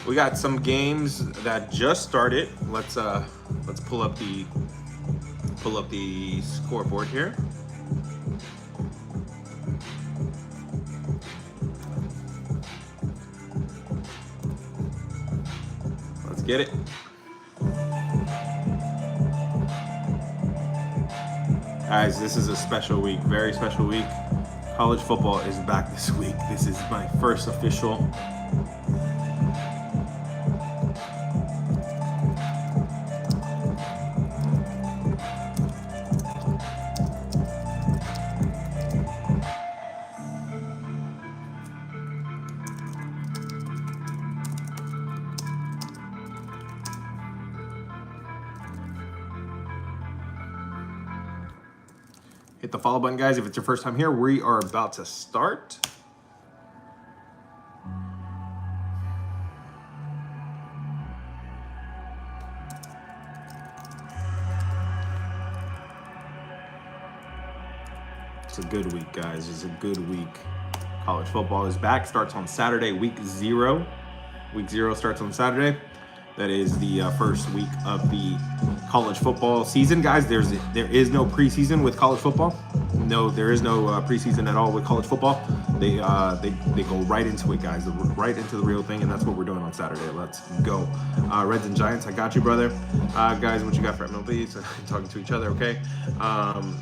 We got some games that just started. Let's pull up the scoreboard here. Let's get it. Guys, this is a special week, very special week. College football is back this week. This is my first official Hit the follow button, guys. If it's your first time here, we are about to start. It's a good week, guys. It's a good week. College football is back. Starts on Saturday, week 0. Week 0 starts on Saturday. That is the first week of the college football season, guys. There is no preseason with college football. No, there is no preseason at all with college football. They go right into it, guys. Right into the real thing, and that's what we're doing on Saturday. Let's go. Reds and Giants, I got you, brother. Guys, what you got for MLB? So, talking to each other, okay?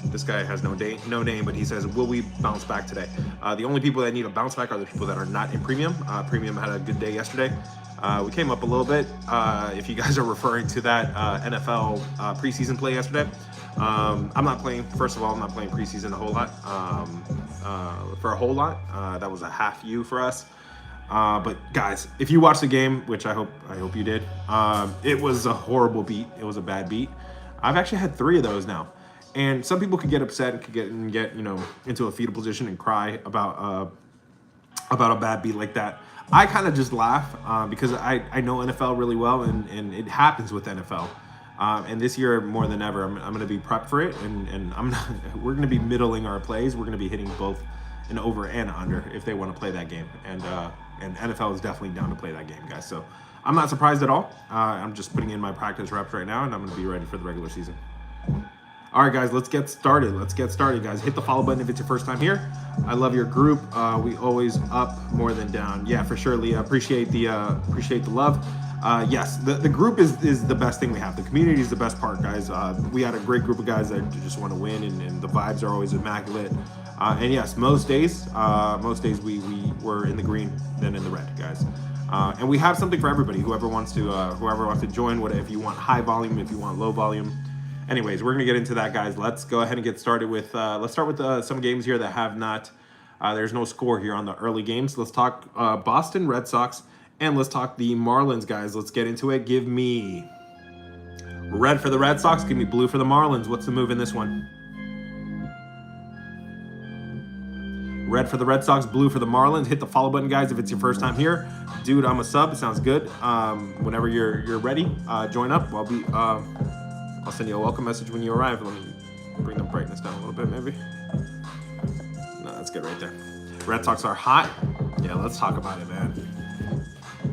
This guy has no name, but he says, will we bounce back today? The only people that need a bounce back are the people that are not in premium. Premium had a good day yesterday. We came up a little bit. If you guys are referring to that NFL preseason play yesterday, I'm not playing. First of all, I'm not playing preseason a whole lot. For a whole lot, that was a half U for us. But guys, if you watched the game, which I hope you did, it was a horrible beat. It was a bad beat. I've actually had 3 of those now, and some people could get upset and could get into a fetal position and cry about a bad beat like that. I kind of just laugh because I know NFL really well, and it happens with NFL. And this year more than ever, I'm going to be prepped for it, and we're going to be middling our plays. We're going to be hitting both an over and under if they want to play that game. And NFL is definitely down to play that game, guys. So I'm not surprised at all. I'm just putting in my practice reps right now, and I'm going to be ready for the regular season. All right, guys, let's get started. Guys. Hit the follow button if it's your first time here. I love your group. We always up more than down. Yeah, for sure, Leah. Appreciate the love. Yes, the group is the best thing we have. The community is the best part, guys. We had a great group of guys that just want to win, and the vibes are always immaculate. And yes, most days we were in the green than in the red, guys. And we have something for everybody. Whoever wants to join. If you want high volume, if you want low volume. Anyways, we're going to get into that, guys. Let's go ahead and get started with, let's start with some games here that have not, there's no score here on the early games. Let's talk Boston Red Sox, and let's talk the Marlins, guys. Let's get into it. Give me red for the Red Sox. Give me blue for the Marlins. What's the move in this one? Red for the Red Sox, blue for the Marlins. Hit the follow button, guys, if it's your first time here. Dude, I'm a sub. It sounds good. Whenever you're ready, join up. I'll send you a welcome message when you arrive. Let me bring the brightness down a little bit, maybe. No, that's good right there. Red Sox are hot. Yeah, let's talk about it, man.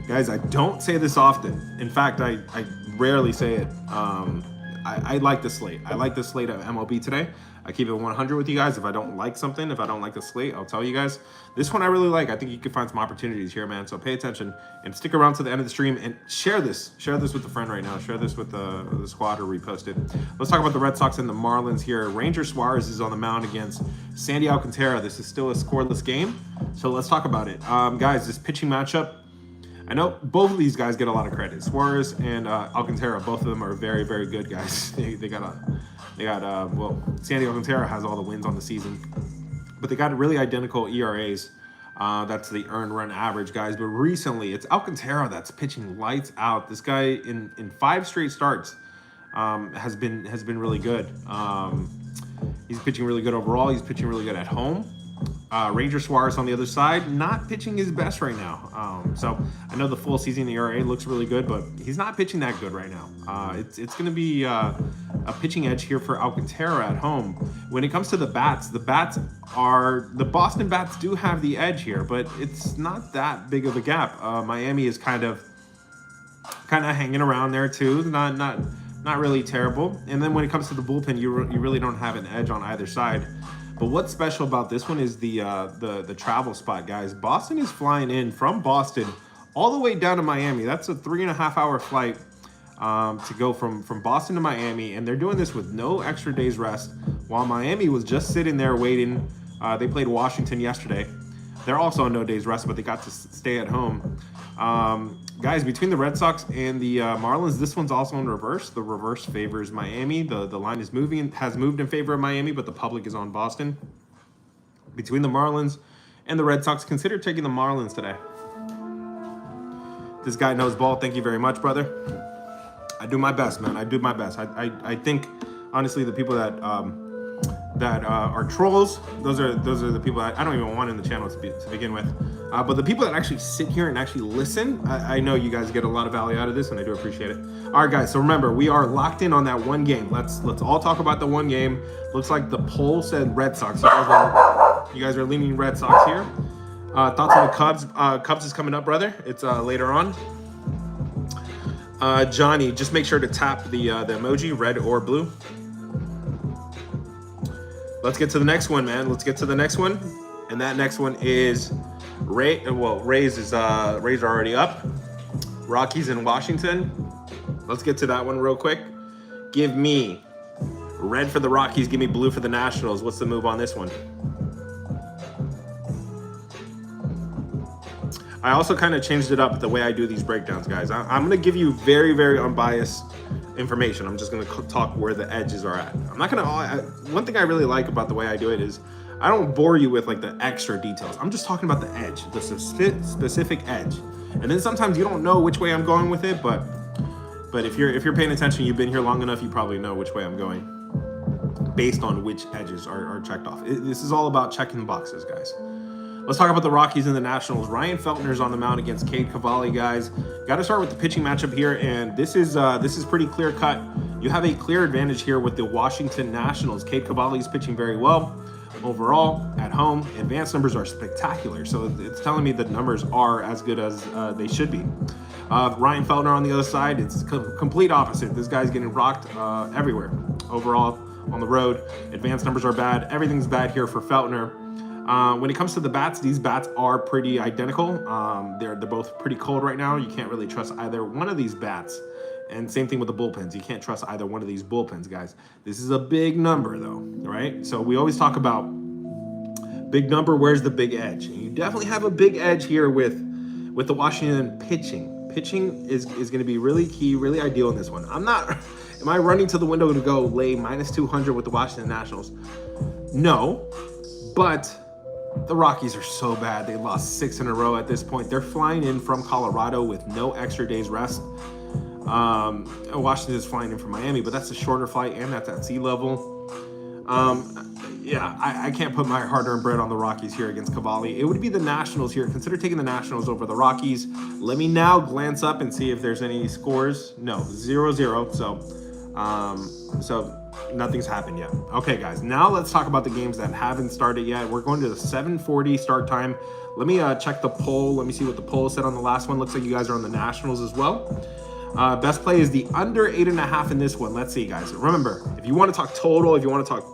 Guys, I don't say this often. In fact, I rarely say it. I like the slate. I like the slate of MLB today. I keep it 100 with you guys. If I don't like something, if I don't like the slate, I'll tell you guys. This one I really like. I think you can find some opportunities here, man. So pay attention and stick around to the end of the stream and share this. Share this with a friend right now. Share this with the squad or repost it. Let's talk about the Red Sox and the Marlins here. Ranger Suarez is on the mound against Sandy Alcantara. This is still a scoreless game. So let's talk about it. Guys, this pitching matchup, I know both of these guys get a lot of credit. Suarez and Alcantara, both of them are very, very good guys. Well, Sandy Alcantara has all the wins on the season, but they got really identical ERAs. That's the earned run average, guys. But recently, it's Alcantara that's pitching lights out. This guy in 5 straight starts has been really good. He's pitching really good overall. He's pitching really good at home. Ranger Suarez on the other side, not pitching his best right now. So I know the full season ERA looks really good, but he's not pitching that good right now. It's going to be a pitching edge here for Alcantara at home. When it comes to the Boston Bats do have the edge here, but it's not that big of a gap. Miami is kind of kind of hanging around there too. Not really terrible. And then when it comes to the bullpen, you really don't have an edge on either side. But what's special about this one is the travel spot, guys. Boston is flying in from Boston all the way down to Miami. That's a 3.5-hour flight to go from Boston to Miami, and they're doing this with no extra days rest, while Miami was just sitting there waiting. They played Washington yesterday. They're also on no days rest, but they got to stay at home. Guys, between the Red Sox and the Marlins, this one's also in reverse. The reverse favors Miami. The line has moved in favor of Miami, but the public is on Boston. Between the Marlins and the Red Sox, consider taking the Marlins today. This guy knows ball. Thank you very much, brother. I do my best, man. I do my best. I think, honestly, the people that are trolls, those are the people I don't even want in the channel to begin with. But the people that actually sit here and actually listen, I know you guys get a lot of value out of this, and I do appreciate it. All right, guys. So remember, we are locked in on that one game. Let's all talk about the one game. Looks like the poll said Red Sox. You guys are leaning Red Sox here. Thoughts on the Cubs? Cubs is coming up, brother. It's later on. Johnny, just make sure to tap the emoji, red or blue. Let's get to the next one, man. Let's get to the next one. And that next one is Rays are already up. Rockies in Washington. Let's get to that one real quick. Give me red for the Rockies. Give me blue for the Nationals. What's the move on this one? I also kind of changed it up the way I do these breakdowns, guys. I'm going to give you very, very unbiased information. I'm just going to talk where the edges are at. I'm not going to... One thing I really like about the way I do it is I don't bore you with like the extra details. I'm just talking about the edge, the specific edge. And then sometimes you don't know which way I'm going with it, but if you're paying attention, you've been here long enough, you probably know which way I'm going based on which edges are checked off. This is all about checking boxes, guys. Let's talk about the Rockies and the Nationals. Ryan Feltner's on the mound against Cade Cavalli, guys. Got to start with the pitching matchup here, and this is pretty clear cut. You have a clear advantage here with the Washington Nationals. Cade Cavalli is pitching very well overall at home. Advanced numbers are spectacular, so it's telling me the numbers are as good as they should be. Ryan Feltner on the other side, it's complete opposite. This guy's getting rocked everywhere. Overall on the road, advanced numbers are bad. Everything's bad here for Feltner. When it comes to the bats, these bats are pretty identical. They're both pretty cold right now. You can't really trust either one of these bats. And same thing with the bullpens. You can't trust either one of these bullpens, guys. This is a big number, though, right? So we always talk about big number. Where's the big edge? And you definitely have a big edge here with the Washington pitching. Pitching is going to be really key, really ideal in this one. Am I running to the window to go lay -200 with the Washington Nationals? No, but the Rockies are so bad. They lost 6 in a row at this point. They're flying in from Colorado with no extra days rest. Washington is flying in from Miami, but that's a shorter flight, and that's at sea level. Yeah, I can't put my hard-earned bread on the Rockies here against Cavalli. It would be the Nationals here. Consider taking the Nationals over the Rockies. Let me now glance up and see if there's any scores. No, 0-0. So nothing's happened yet. Okay, guys, now let's talk about the games that haven't started yet. We're going to the 7:40 start time. Let me check the poll. Let me see what the poll said on the last one. Looks like you guys are on the Nationals as well. Best play is the under 8.5 in this one. Let's see, guys. Remember, if you want to talk total, if you want to talk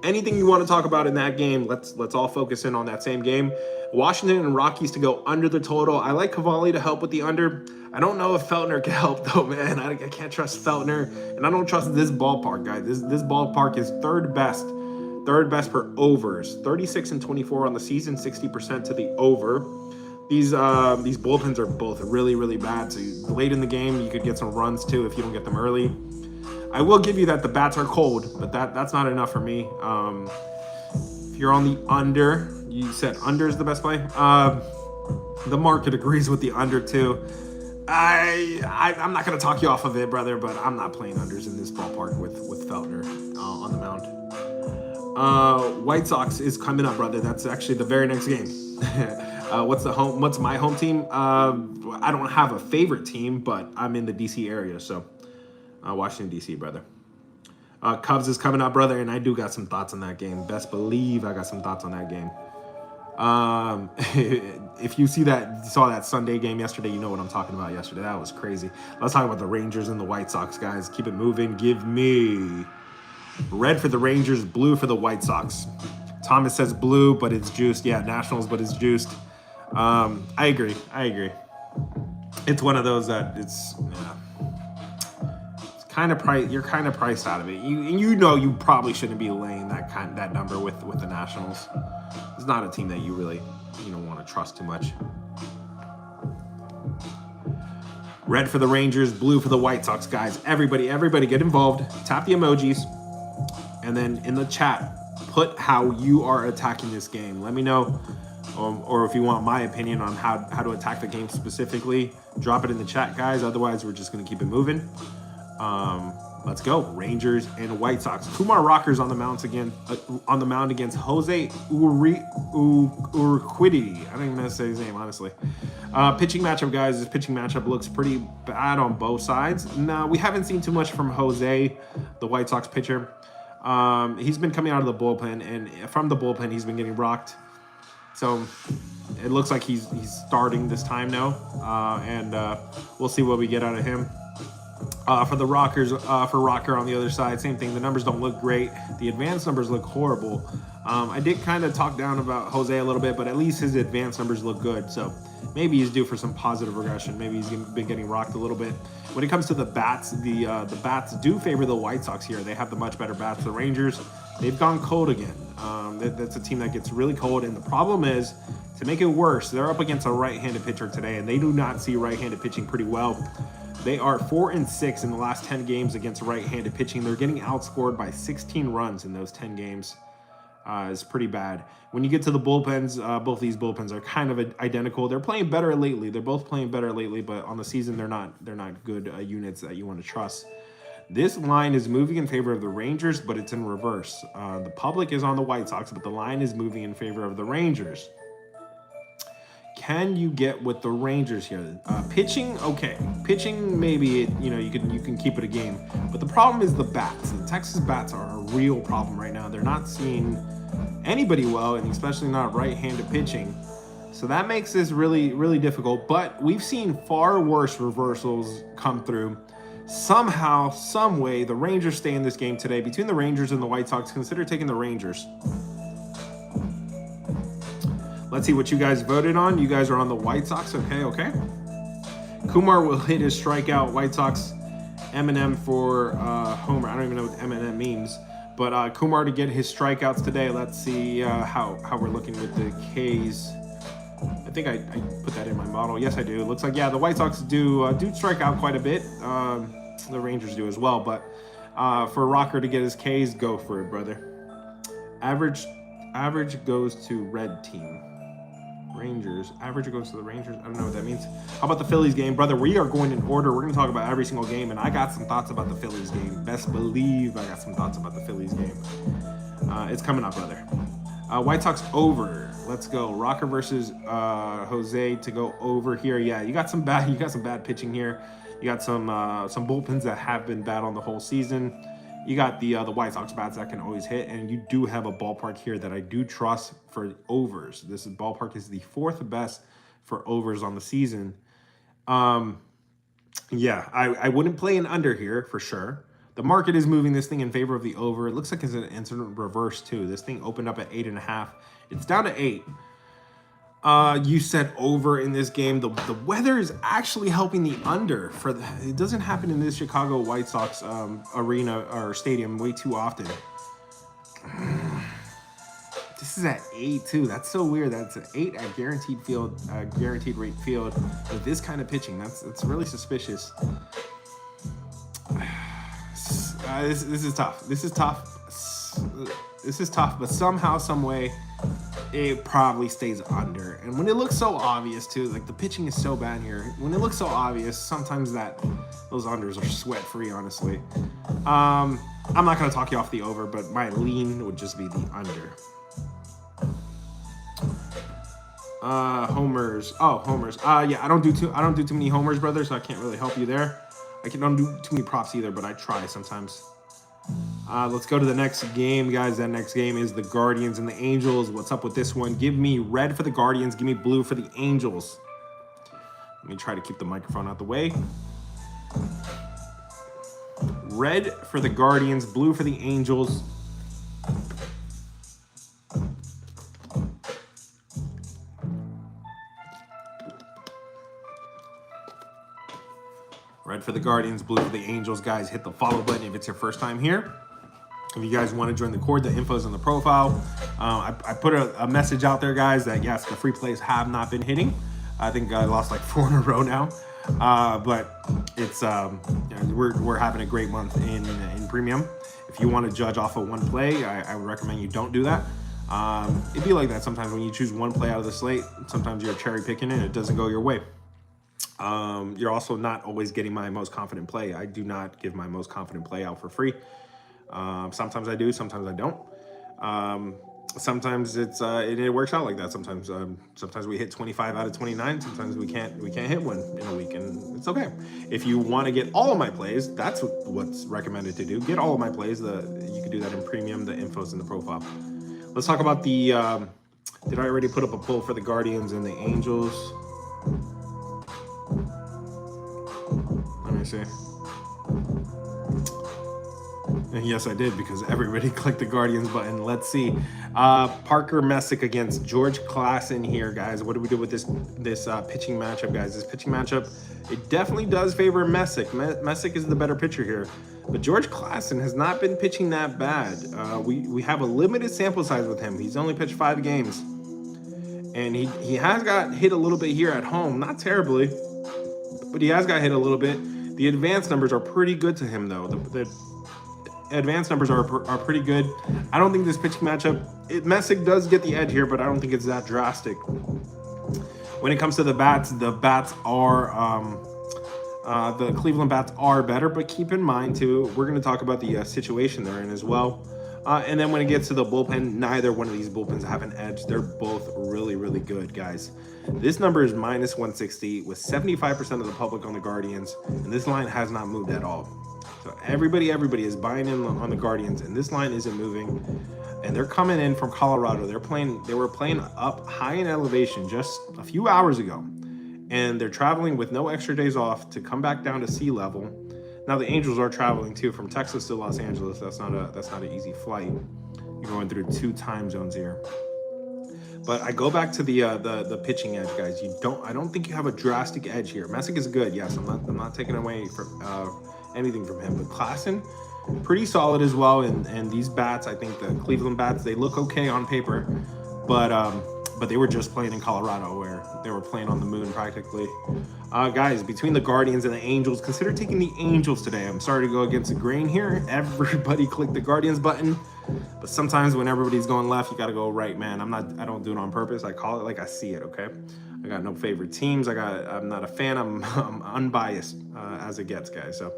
anything you want to talk about in that game, let's all focus in on that same game. Washington and Rockies to go under the total. I like Cavalli to help with the under. I don't know if Feltner can help though, man. I can't trust Feltner, and I don't trust this ballpark, guys. This ballpark is third best per overs. 36 and 24 on the season, 60% to the over. These bullpens are both really, really bad. So late in the game, you could get some runs too if you don't get them early. I will give you that the bats are cold, but that's not enough for me. If you're on the under, you said under is the best play. The market agrees with the under too. I'm not going to talk you off of it, brother, but I'm not playing unders in this ballpark with Feltner on the mound. White Sox is coming up, brother. That's actually the very next game. What's my home team? I don't have a favorite team, but I'm in the DC area, so Washington DC, brother. Cubs is coming up, brother, and I do got some thoughts on that game. Best believe I got some thoughts on that game. If you saw that Sunday game yesterday, you know what I'm talking about yesterday. That was crazy. Let's talk about the Rangers and the White Sox, guys. Keep it moving. Give me red for the Rangers, blue for the White Sox. Thomas says blue, but it's juiced. Yeah, Nationals, but it's juiced. I agree. It's one of those that it's kind of price. You're kind of priced out of it. You know you probably shouldn't be laying that number with the Nationals. It's not a team that you really want to trust too much. Red for the Rangers, blue for the White Sox, guys. Everybody get involved. Tap the emojis, and then in the chat, put how you are attacking this game. Let me know, or if you want my opinion on how to attack the game specifically, drop it in the chat, guys. Otherwise, we're just gonna keep it moving. Let's go, Rangers and White Sox. Kumar Rocker's on the mound against Jose Urquidy. I don't even know how to say his name, honestly. Pitching matchup, guys. This pitching matchup looks pretty bad on both sides. Now, we haven't seen too much from Jose, the White Sox pitcher. He's been coming out of the bullpen, and from the bullpen, he's been getting rocked. So it looks like he's starting this time now, and we'll see what we get out of him. For the Rockers, for Rocker on the other side, same thing. The numbers don't look great. The advanced numbers look horrible. I did kind of talk down about Jose a little bit, but at least his advanced numbers look good. So maybe he's due for some positive regression. Maybe he's been getting rocked a little bit. When it comes to the bats, the bats do favor the White Sox here. They have the much better bats. The Rangers, they've gone cold again. That's a team that gets really cold, and the problem is, to make it worse, they're up against a right-handed pitcher today, and they do not see right-handed pitching pretty well. They are 4-6 in the last 10 games against right-handed pitching. They're getting outscored by 16 runs in those 10 games. It's pretty bad. When you get to the bullpens, both these bullpens are kind of identical. They're playing better lately. They're both playing better lately, but on the season, they're not good units that you want to trust. This line is moving in favor of the Rangers, but it's in reverse. The public is on the White Sox, but the line is moving in favor of the Rangers. Can you get with the Rangers here? Pitching, okay. Pitching, maybe you can keep it a game. But the problem is the bats. The Texas bats are a real problem right now. They're not seeing anybody well, and especially not right-handed pitching. So that makes this really, really difficult. But we've seen far worse reversals come through. Somehow, some way, the Rangers stay in this game today. Between the Rangers and the White Sox, consider taking the Rangers. Let's see what you guys voted on. You guys are on the White Sox. Okay. Kumar will hit his strikeout. White Sox, Eminem for homer. I don't even know what Eminem means. But Kumar to get his strikeouts today. Let's see how we're looking with the Ks. I think I put that in my model. Yes, I do. It looks like, yeah, the White Sox do strike out quite a bit. The Rangers do as well. But for Rocker to get his Ks, go for it, brother. Average goes to red team. Rangers. Average goes to the Rangers. I don't know what that means. How about the Phillies game? Brother, we are going in order. We're going to talk about every single game, and I got some thoughts about the Phillies game. Best believe I got some thoughts about the Phillies game. It's coming up, brother. White Sox over. Let's go. Rocker versus Jose to go over here. Yeah, you got some bad pitching here. You got some bullpens that have been bad on the whole season. You got the White Sox bats that can always hit, and you do have a ballpark here that I do trust for overs. This ballpark is the 4th best for overs on the season. Yeah, I wouldn't play an under here for sure. The market is moving this thing in favor of the over. It looks like it's an instant reverse too. This thing opened up at 8.5. It's down to 8. You said over in this game. The weather is actually helping the under. It doesn't happen in this Chicago White Sox arena or stadium way too often. This is at 8 too. That's so weird. That's an 8 at guaranteed rate field with this kind of pitching. That's really suspicious. This is tough. This is tough. But somehow, some way, it probably stays under. And when it looks so obvious too, like the pitching is so bad here. When it looks so obvious, sometimes those unders are sweat free, honestly. I'm not gonna talk you off the over, but my lean would just be the under. Homers. Oh, homers. Yeah, I don't do too many homers, brother, so I can't really help you there. I don't do too many props either, but I try sometimes. Let's go to the next game, guys. That next game is the Guardians and the Angels. What's up with this one? Give me red for the Guardians. Give me blue for the Angels. Let me try to keep the microphone out the way. Red for the Guardians, blue for the Angels. Red for the Guardians, blue for the Angels. Guys, hit the follow button if it's your first time here. If you guys want to join the cord, the info's in the profile. I put a message out there, guys, that yes, the free plays have not been hitting. I think I lost like 4 in a row now. But it's we're having a great month in premium. If you want to judge off of one play, I would recommend you don't do that. It'd be like that sometimes when you choose one play out of the slate. Sometimes you're cherry picking and it doesn't go your way. You're also not always getting my most confident play. I do not give my most confident play out for free. Sometimes I do, sometimes I don't. Sometimes it works out like that. Sometimes we hit 25 out of 29. Sometimes we can't hit one in a week, and it's okay. If you want to get all of my plays, that's what's recommended to do. Get all of my plays. You can do that in premium. The info's in the profile. Let's talk about the. Did I already put up a poll for the Guardians and the Angels? Let me see. And yes, I did, because everybody clicked the Guardians button. Let's see. Parker Messick against George Klassen here, guys. What do we do with this pitching matchup, guys? This pitching matchup, it definitely does favor Messick. Messick is the better pitcher here. But George Klassen has not been pitching that bad. We have a limited sample size with him. He's only pitched 5 games. And he has got hit a little bit here at home. Not terribly, but he has got hit a little bit. The advanced numbers are pretty good to him, though. The advanced numbers are pretty good. I don't think this pitching matchup, Messick does get the edge here, but I don't think it's that drastic. When it comes to the bats are, the Cleveland bats are better, but keep in mind too, we're going to talk about the situation they're in as well. And then when it gets to the bullpen, neither one of these bullpens have an edge. They're both really, really good, guys. This number is minus 160 with 75% of the public on the Guardians, and this line has not moved at all. So everybody is buying in on the Guardians, and this line isn't moving. And they're coming in from Colorado. They were playing up high in elevation just a few hours ago, and they're traveling with no extra days off to come back down to sea level. Now the Angels are traveling too from Texas to Los Angeles. That's not an easy flight. You're going through 2 time zones here. But I go back to the pitching edge, guys. I don't think you have a drastic edge here. Messick is good, yes. I'm not taking away from anything from him, but Klassen, pretty solid as well. And these bats, I think the Cleveland bats, they look okay on paper, but they were just playing in Colorado, where they were playing on the moon practically. Guys, between the Guardians and the Angels, consider taking the Angels today. I'm sorry to go against the grain here. Everybody click the Guardians button, but sometimes when everybody's going left, you got to go right, man. I don't do it on purpose. I call it like I see it, okay? I got no favorite teams. I'm not a fan. I'm unbiased as it gets, guys. So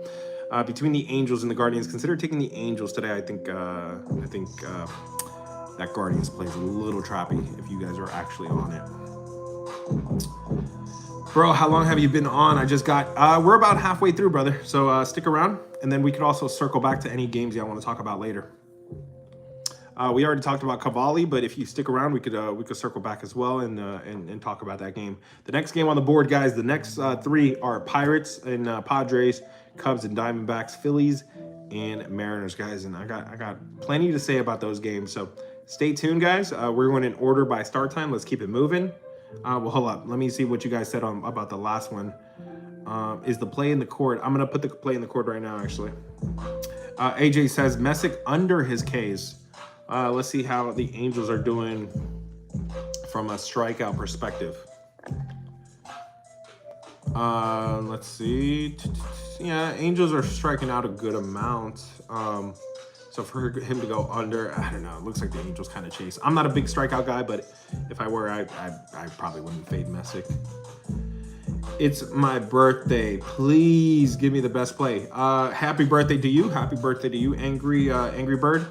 between the Angels and the Guardians, consider taking the Angels today. I think that Guardians plays a little trappy if you guys are actually on it. Bro, how long have you been on? I just got, we're about halfway through, brother. So stick around, and then we could also circle back to any games y'all want to talk about later. We already talked about Cavalli, but if you stick around, we could circle back as well and talk about that game. The next game on the board, guys, the next 3 are Pirates and Padres, Cubs and Diamondbacks, Phillies and Mariners, guys. And I got plenty to say about those games. So stay tuned, guys. We're going in order by start time. Let's keep it moving. Well, hold up. Let me see what you guys said about the last one. Is the play in the court? I'm going to put the play in the court right now, actually. AJ says Messick under his Ks. Let's see how the Angels are doing from a strikeout perspective. Let's see. Yeah, Angels are striking out a good amount. So for him to go under, I don't know. It looks like the Angels kind of chase. I'm not a big strikeout guy, but if I were, I probably wouldn't fade Messick. It's my birthday. Please give me the best play. Happy birthday to you. Happy birthday to you, Angry Bird.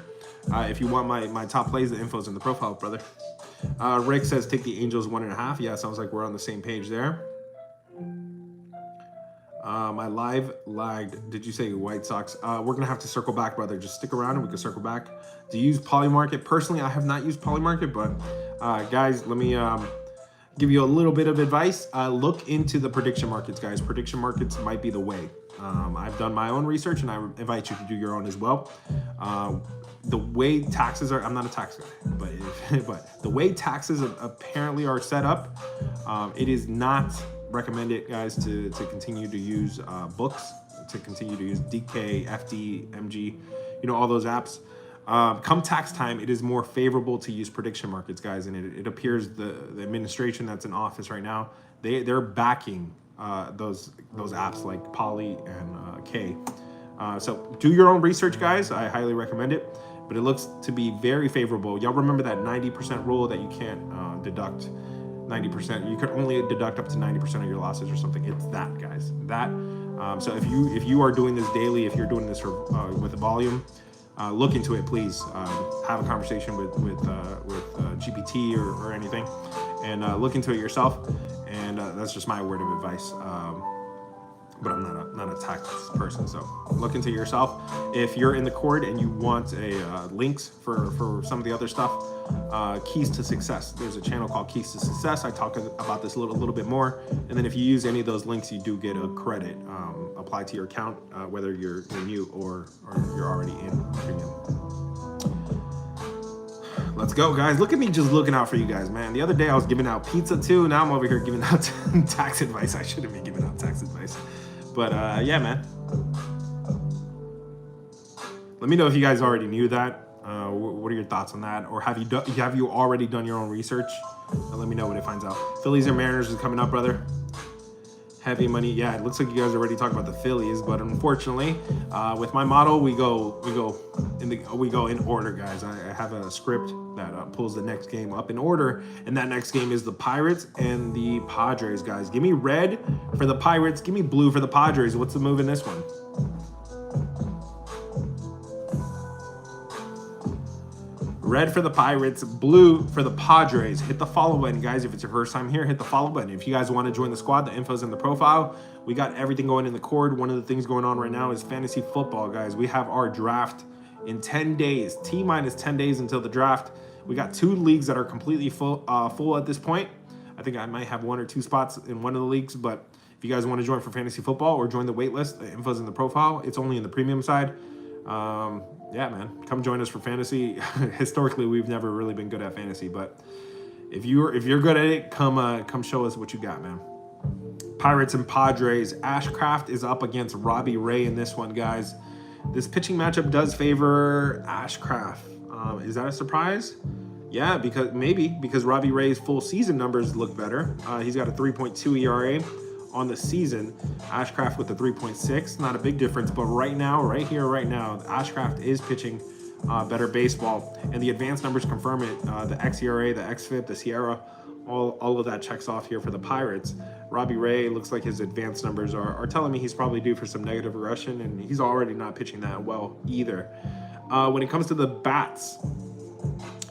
If you want my top plays, the info's in the profile, brother. Rick says take the Angels 1.5. Yeah, sounds like we're on the same page there. My live lagged. Did you say White Sox? We're gonna have to circle back, brother. Just stick around and we can circle back. Do you use Polymarket? Personally, I have not used Polymarket, but guys, let me give you a little bit of advice. Look into the prediction markets, guys. Prediction markets might be the way. I've done my own research, and I invite you to do your own as well. The way taxes are, I'm not a tax guy, but the way taxes apparently are set up, it is not recommended, guys, to continue to use books, to continue to use DK, FD, MG, all those apps. Come tax time, it is more favorable to use prediction markets, guys, and it appears the administration that's in office right now, they're backing those apps like Poly and K. So do your own research, guys. I highly recommend it, but it looks to be very favorable. Y'all remember that 90% rule that you can't deduct 90%. You could only deduct up to 90% of your losses or something. It's that, guys. That. So if you are doing this daily, if you're doing this with a volume, look into it, please. Have a conversation with GPT or anything, and look into it yourself. And that's just my word of advice. But I'm not a tax person, so look into it yourself. If you're in the Cord and you want links for some of the other stuff, Keys to Success. There's a channel called Keys to Success. I talk about this a little bit more. And then if you use any of those links, you do get a credit applied to your account, whether you're new or you're already in premium. Let's go, guys. Look at me just looking out for you guys, man. The other day I was giving out pizza too. Now I'm over here giving out tax advice. I shouldn't be giving out tax advice. But yeah, man. Let me know if you guys already knew that. What are your thoughts on that? Or have you already done your own research? Let me know when it finds out. Phillies or Mariners is coming up, brother. Heavy money. Yeah, it looks like you guys already talked about the Phillies, but unfortunately, with my model, we go in order, guys. I have a script that pulls the next game up in order, and that next game is the Pirates and the Padres, guys. Give me red for the Pirates. Give me blue for the Padres. What's the move in this one? Red for the Pirates, blue for the Padres. Hit the follow button, guys. If it's your first time here, hit the follow button. If you guys want to join the squad, the info's in the profile. We got everything going in the Cord. One of the things going on right now is fantasy football, guys. We have our draft in 10 days. T-minus 10 days until the draft. We got 2 leagues that are completely full at this point. I think I might have 1 or 2 spots in one of the leagues, but if you guys want to join for fantasy football or join the wait list, the info's in the profile. It's only in the premium side. Yeah, man, come join us for fantasy. Historically, we've never really been good at fantasy, but if you're good at it, come show us what you got, man. Pirates and Padres. Ashcraft is up against Robbie Ray in this one, guys. This pitching matchup does favor Ashcraft. Is that a surprise? Yeah, because Robbie Ray's full season numbers look better. He's got a 3.2 ERA on the season. Ashcraft with the 3.6, not a big difference, but right now, Ashcraft is pitching better baseball, and the advanced numbers confirm it. The xERA, the xFIP, the Sierra, all of that checks off here for the Pirates. Robbie Ray looks like his advanced numbers are telling me he's probably due for some negative regression, and he's already not pitching that well either. When it comes to the bats,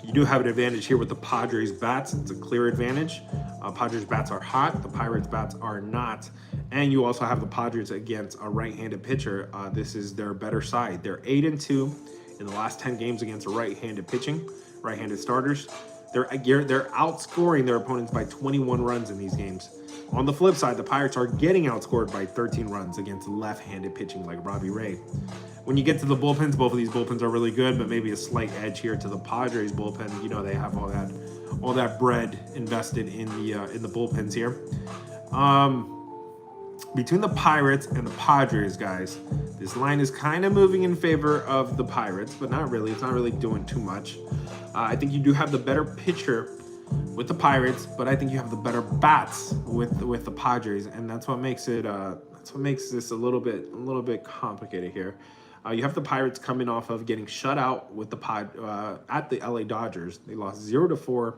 you do have an advantage here with the Padres bats. It's a clear advantage. Padres bats are hot. The Pirates bats are not. And you also have the Padres against a right-handed pitcher. This is their better side. They're 8-2 in the last 10 games against right-handed starters. They're outscoring their opponents by 21 runs in these games. On the flip side, the Pirates are getting outscored by 13 runs against left-handed pitching like Robbie Ray. When you get to the bullpens, both of these bullpens are really good, but maybe a slight edge here to the Padres bullpen. You know, they have all that bread invested in the bullpens here. Between the Pirates and the Padres, guys, this line is kind of moving in favor of the Pirates, but not really. It's not really doing too much. I think you do have the better pitcher with the Pirates, but I think you have the better bats with the Padres, and that's what makes it. That's what makes this a little bit complicated here. You have the Pirates coming off of getting shut out with the at the LA Dodgers. They lost 0-4,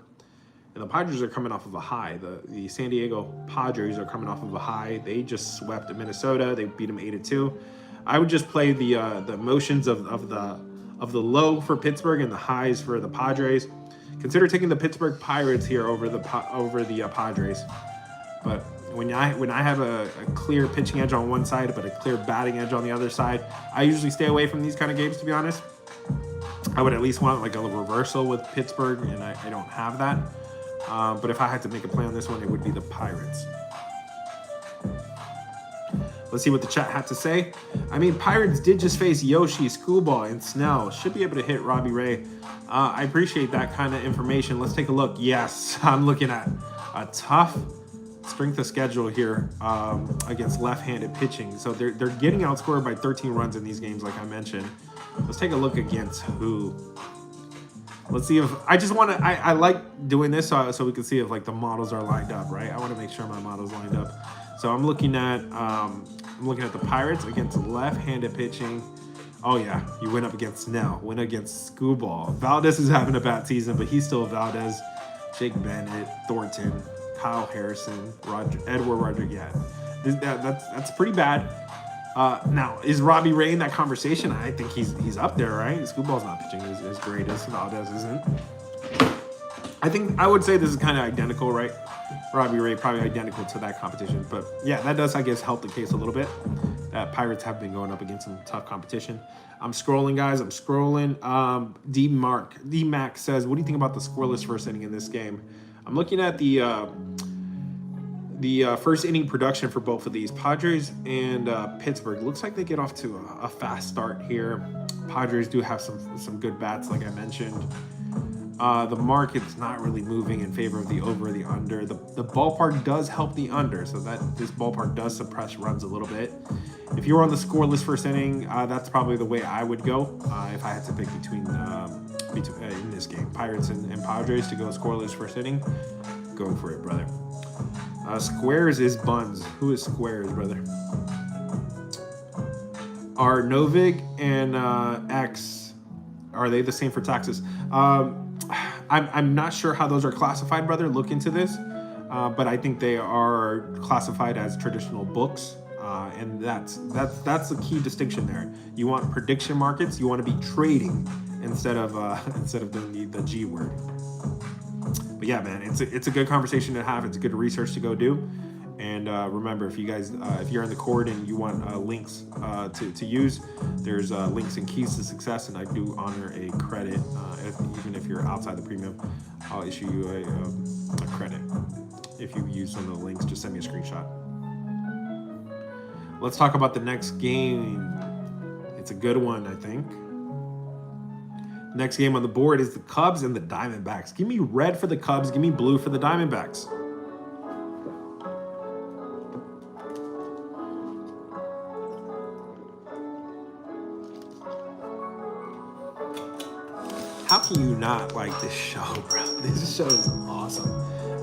and the Padres are coming off of a high. The San Diego Padres are coming off of a high. They just swept Minnesota. They beat them 8-2. I would just play the motions of the low for Pittsburgh and the highs for the Padres. Consider taking the Pittsburgh Pirates here over the Padres. But When I have a clear pitching edge on one side but a clear batting edge on the other side, I usually stay away from these kind of games, to be honest. I would at least want like a reversal with Pittsburgh, and I don't have that. But if I had to make a play on this one, it would be the Pirates. Let's see what the chat had to say. I mean, Pirates did just face Yoshi, Schoolball, and Snell. Should be able to hit Robbie Ray. I appreciate that kind of information. Let's take a look. Yes, I'm looking at a tough strength of schedule here against left-handed pitching. So they're getting outscored by 13 runs in these games, like I mentioned. Let's take a look against who. Let's see if I like doing this so we can see if like the models are lined up, right? I want to make sure my model's lined up. So I'm looking at the Pirates against left-handed pitching. Oh yeah, you went up against Snell, went against Schoolball. Valdez is having a bad season, but he's still Valdez. Jake Bennett, Thornton, Kyle Harrison, Edward Rodriguez. Yeah, that's pretty bad. Now, is Robbie Ray in that conversation? I think he's up there, right? Schoolball's not pitching as great as Valdez isn't. I would say this is kind of identical, right? Robbie Ray probably identical to that competition. But yeah, that does, I guess, help the case a little bit. Pirates have been going up against some tough competition. I'm scrolling, guys. I'm scrolling. D-Mac says, what do you think about the scoreless first inning in this game? I'm looking at the first inning production for both of these, Padres and Pittsburgh. Looks like they get off to a fast start here. Padres do have some good bats, like I mentioned. The market's not really moving in favor of the over or the under. The ballpark does help the under, so that this ballpark does suppress runs a little bit. If you were on the scoreless first inning, that's probably the way I would go if I had to pick between in this game, Pirates and Padres to go scoreless first inning. Go for it, brother. Squares is Buns. Who is Squares, brother? Are Novig and X, are they the same for taxes? I'm not sure how those are classified, brother. Look into this. But I think they are classified as traditional books. And that's the key distinction there. You want prediction markets. You want to be trading instead of doing the G word. But yeah, man, it's a good conversation to have. It's good research to go do. And remember, if you're in the Cord and you want links to use, there's links and keys to success, and I do honor a credit. Even if you're outside the premium, I'll issue you a credit. If you use some of the links, just send me a screenshot. Let's talk about the next game. It's a good one, I think. Next game on the board is the Cubs and the Diamondbacks. Give me red for the Cubs. Give me blue for the Diamondbacks. How can you not like this show, bro? This show is awesome.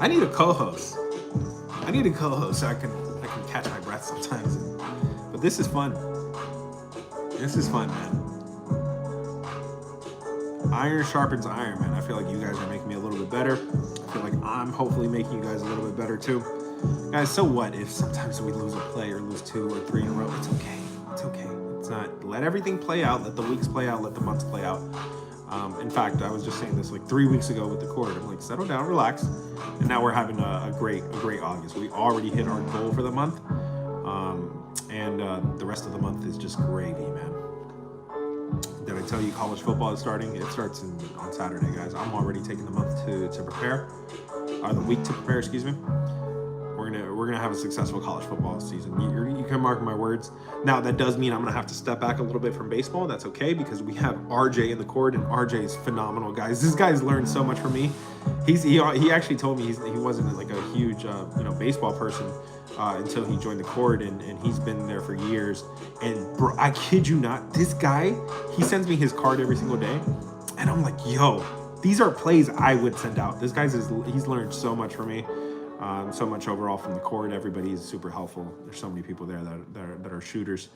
I need a co-host. So I can catch my breath sometimes. But this is fun. This is fun, man. Iron sharpens iron, man. I feel like you guys are making me a little bit better. I feel like I'm hopefully making you guys a little bit better too. Guys, so what if sometimes we lose a play or lose 2 or 3 in a row? It's okay. It's okay. It's not. Let everything play out. Let the weeks play out. Let the months play out. In fact, I was just saying this like 3 weeks ago with the Cord. I'm like, settle down, relax. And now we're having a great August. We already hit our goal for the month. And the rest of the month is just gravy, man. Did I tell you college football is starting? It starts on Saturday, guys. I'm already taking the month to prepare, or the week to prepare, excuse me. We're gonna have a successful college football season. You can mark my words. Now that does mean I'm gonna have to step back a little bit from baseball. That's okay because we have RJ in the Cord, and RJ is phenomenal, guys. This guy's learned so much from me. He actually told me he wasn't like a huge baseball person until he joined the Cord, and he's been there for years. And bro, I kid you not, this guy, he sends me his card every single day, and I'm like, yo, these are plays I would send out. This guy's he's learned so much from me. So much overall from the Cord. Everybody's super helpful. There's so many people there that are shooters.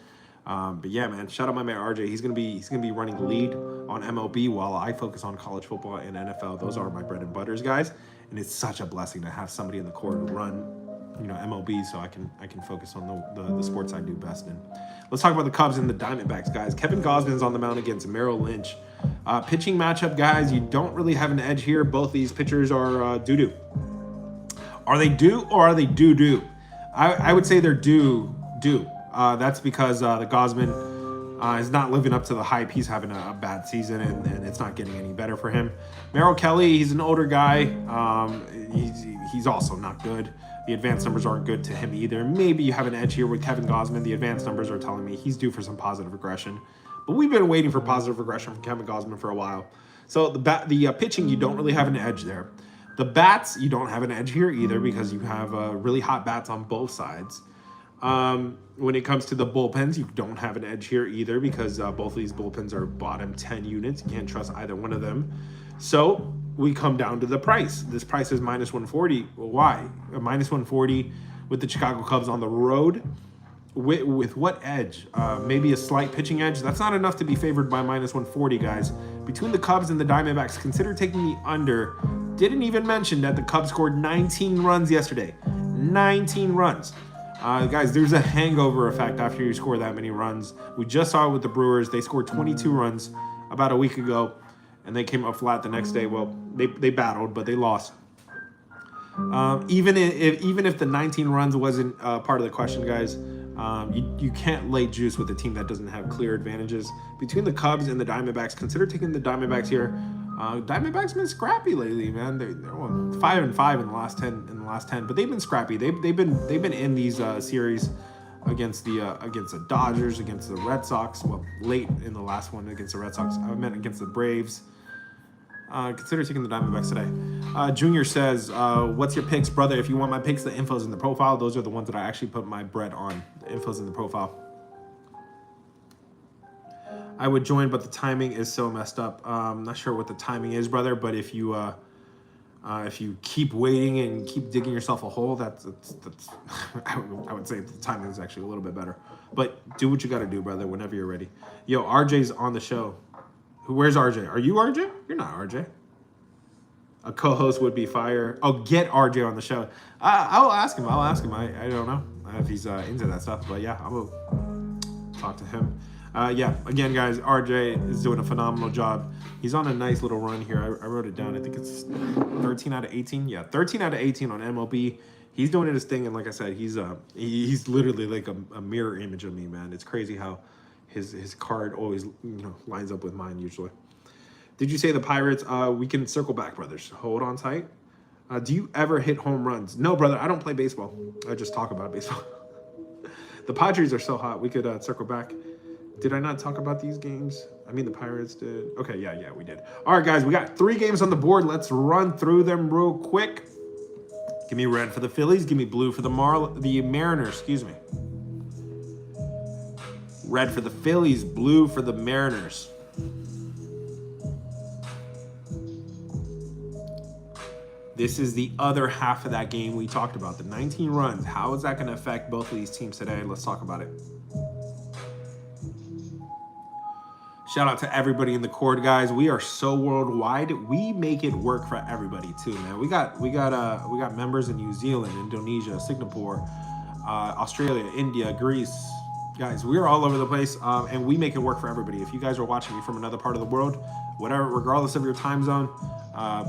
But yeah, man, shout out my man RJ. He's gonna be running lead on MLB while I focus on college football and NFL. Those are my bread and butters, guys. And it's such a blessing to have somebody in the Cord run, MLB, so I can focus on the sports I do best in. Let's talk about the Cubs and the Diamondbacks, guys. Kevin Gausman's on the mound against Merrill Lynch. Pitching matchup, guys. You don't really have an edge here. Both these pitchers are doo-doo. Are they do or are they doo-doo? I would say they're due. That's because the Gosman is not living up to the hype. He's having a bad season, and it's not getting any better for him. Merrill Kelly, he's an older guy. He's also not good. The advanced numbers aren't good to him either. Maybe you have an edge here with Kevin Gosman. The advanced numbers are telling me he's due for some positive regression. But we've been waiting for positive regression from Kevin Gosman for a while. So the pitching, you don't really have an edge there. The bats, you don't have an edge here either because you have really hot bats on both sides. When it comes to the bullpens, you don't have an edge here either because both of these bullpens are bottom 10 units. You can't trust either one of them. So we come down to the price. This price is minus 140. Well, why? A minus 140 with the Chicago Cubs on the road. With what edge? Maybe a slight pitching edge. That's not enough to be favored by minus 140, guys. Between the Cubs and the Diamondbacks, consider taking the under. Didn't even mention that the Cubs scored 19 runs yesterday. 19 runs. Guys, there's a hangover effect after you score that many runs. We just saw it with the Brewers. They scored 22 runs about a week ago, and they came up flat the next day. Well, they battled, but they lost. Even if the 19 runs wasn't part of the question, guys, you can't lay juice with a team that doesn't have clear advantages. Between the Cubs and the Diamondbacks, consider taking the Diamondbacks here. Diamondbacks been scrappy lately, man. They're 5-5 in the last 10, but they've been scrappy. They've been in these series against the Dodgers, against the Red Sox. Well, late in the last one against the Red Sox. I meant against the Braves. Consider taking the Diamondbacks today. Junior says, what's your picks, brother? If you want my picks, the info's in the profile. Those are the ones that I actually put my bread on. The info's in the profile. I would join, but the timing is so messed up. I'm not sure what the timing is, brother, but if you keep waiting and keep digging yourself a hole, that's I would say the timing is actually a little bit better. But do what you got to do, brother, whenever you're ready. Yo, RJ's on the show. Where's RJ? Are you RJ? You're not RJ. A co-host would be fire. Oh, get RJ on the show. I'll ask him. I don't know if he's into that stuff, but yeah, I will talk to him. Yeah, again, guys, RJ is doing a phenomenal job. He's on a nice little run here. I wrote it down. I think it's 13 out of 18. Yeah, 13 out of 18 on MLB. He's doing his thing, and like I said, he's literally like a mirror image of me, man. It's crazy how his card always lines up with mine usually. Did you say the Pirates? We can circle back, brothers. Hold on tight. Do you ever hit home runs? No, brother. I don't play baseball. I just talk about baseball. The Padres are so hot. We could circle back. Did I not talk about these games? I mean, the Pirates did. Okay, yeah, we did. All right, guys, we got 3 games on the board. Let's run through them real quick. Give me red for the Phillies. Give me blue for the Mariners. Excuse me. Red for the Phillies, blue for the Mariners. This is the other half of that game we talked about, the 19 runs. How is that going to affect both of these teams today? Let's talk about it. Shout out to everybody in the Cord, guys. We are so worldwide. We make it work for everybody too, man. We got members in New Zealand, Indonesia, Singapore, Australia, India, Greece. Guys, we're all over the place, and we make it work for everybody. If you guys are watching me from another part of the world, whatever, regardless of your time zone,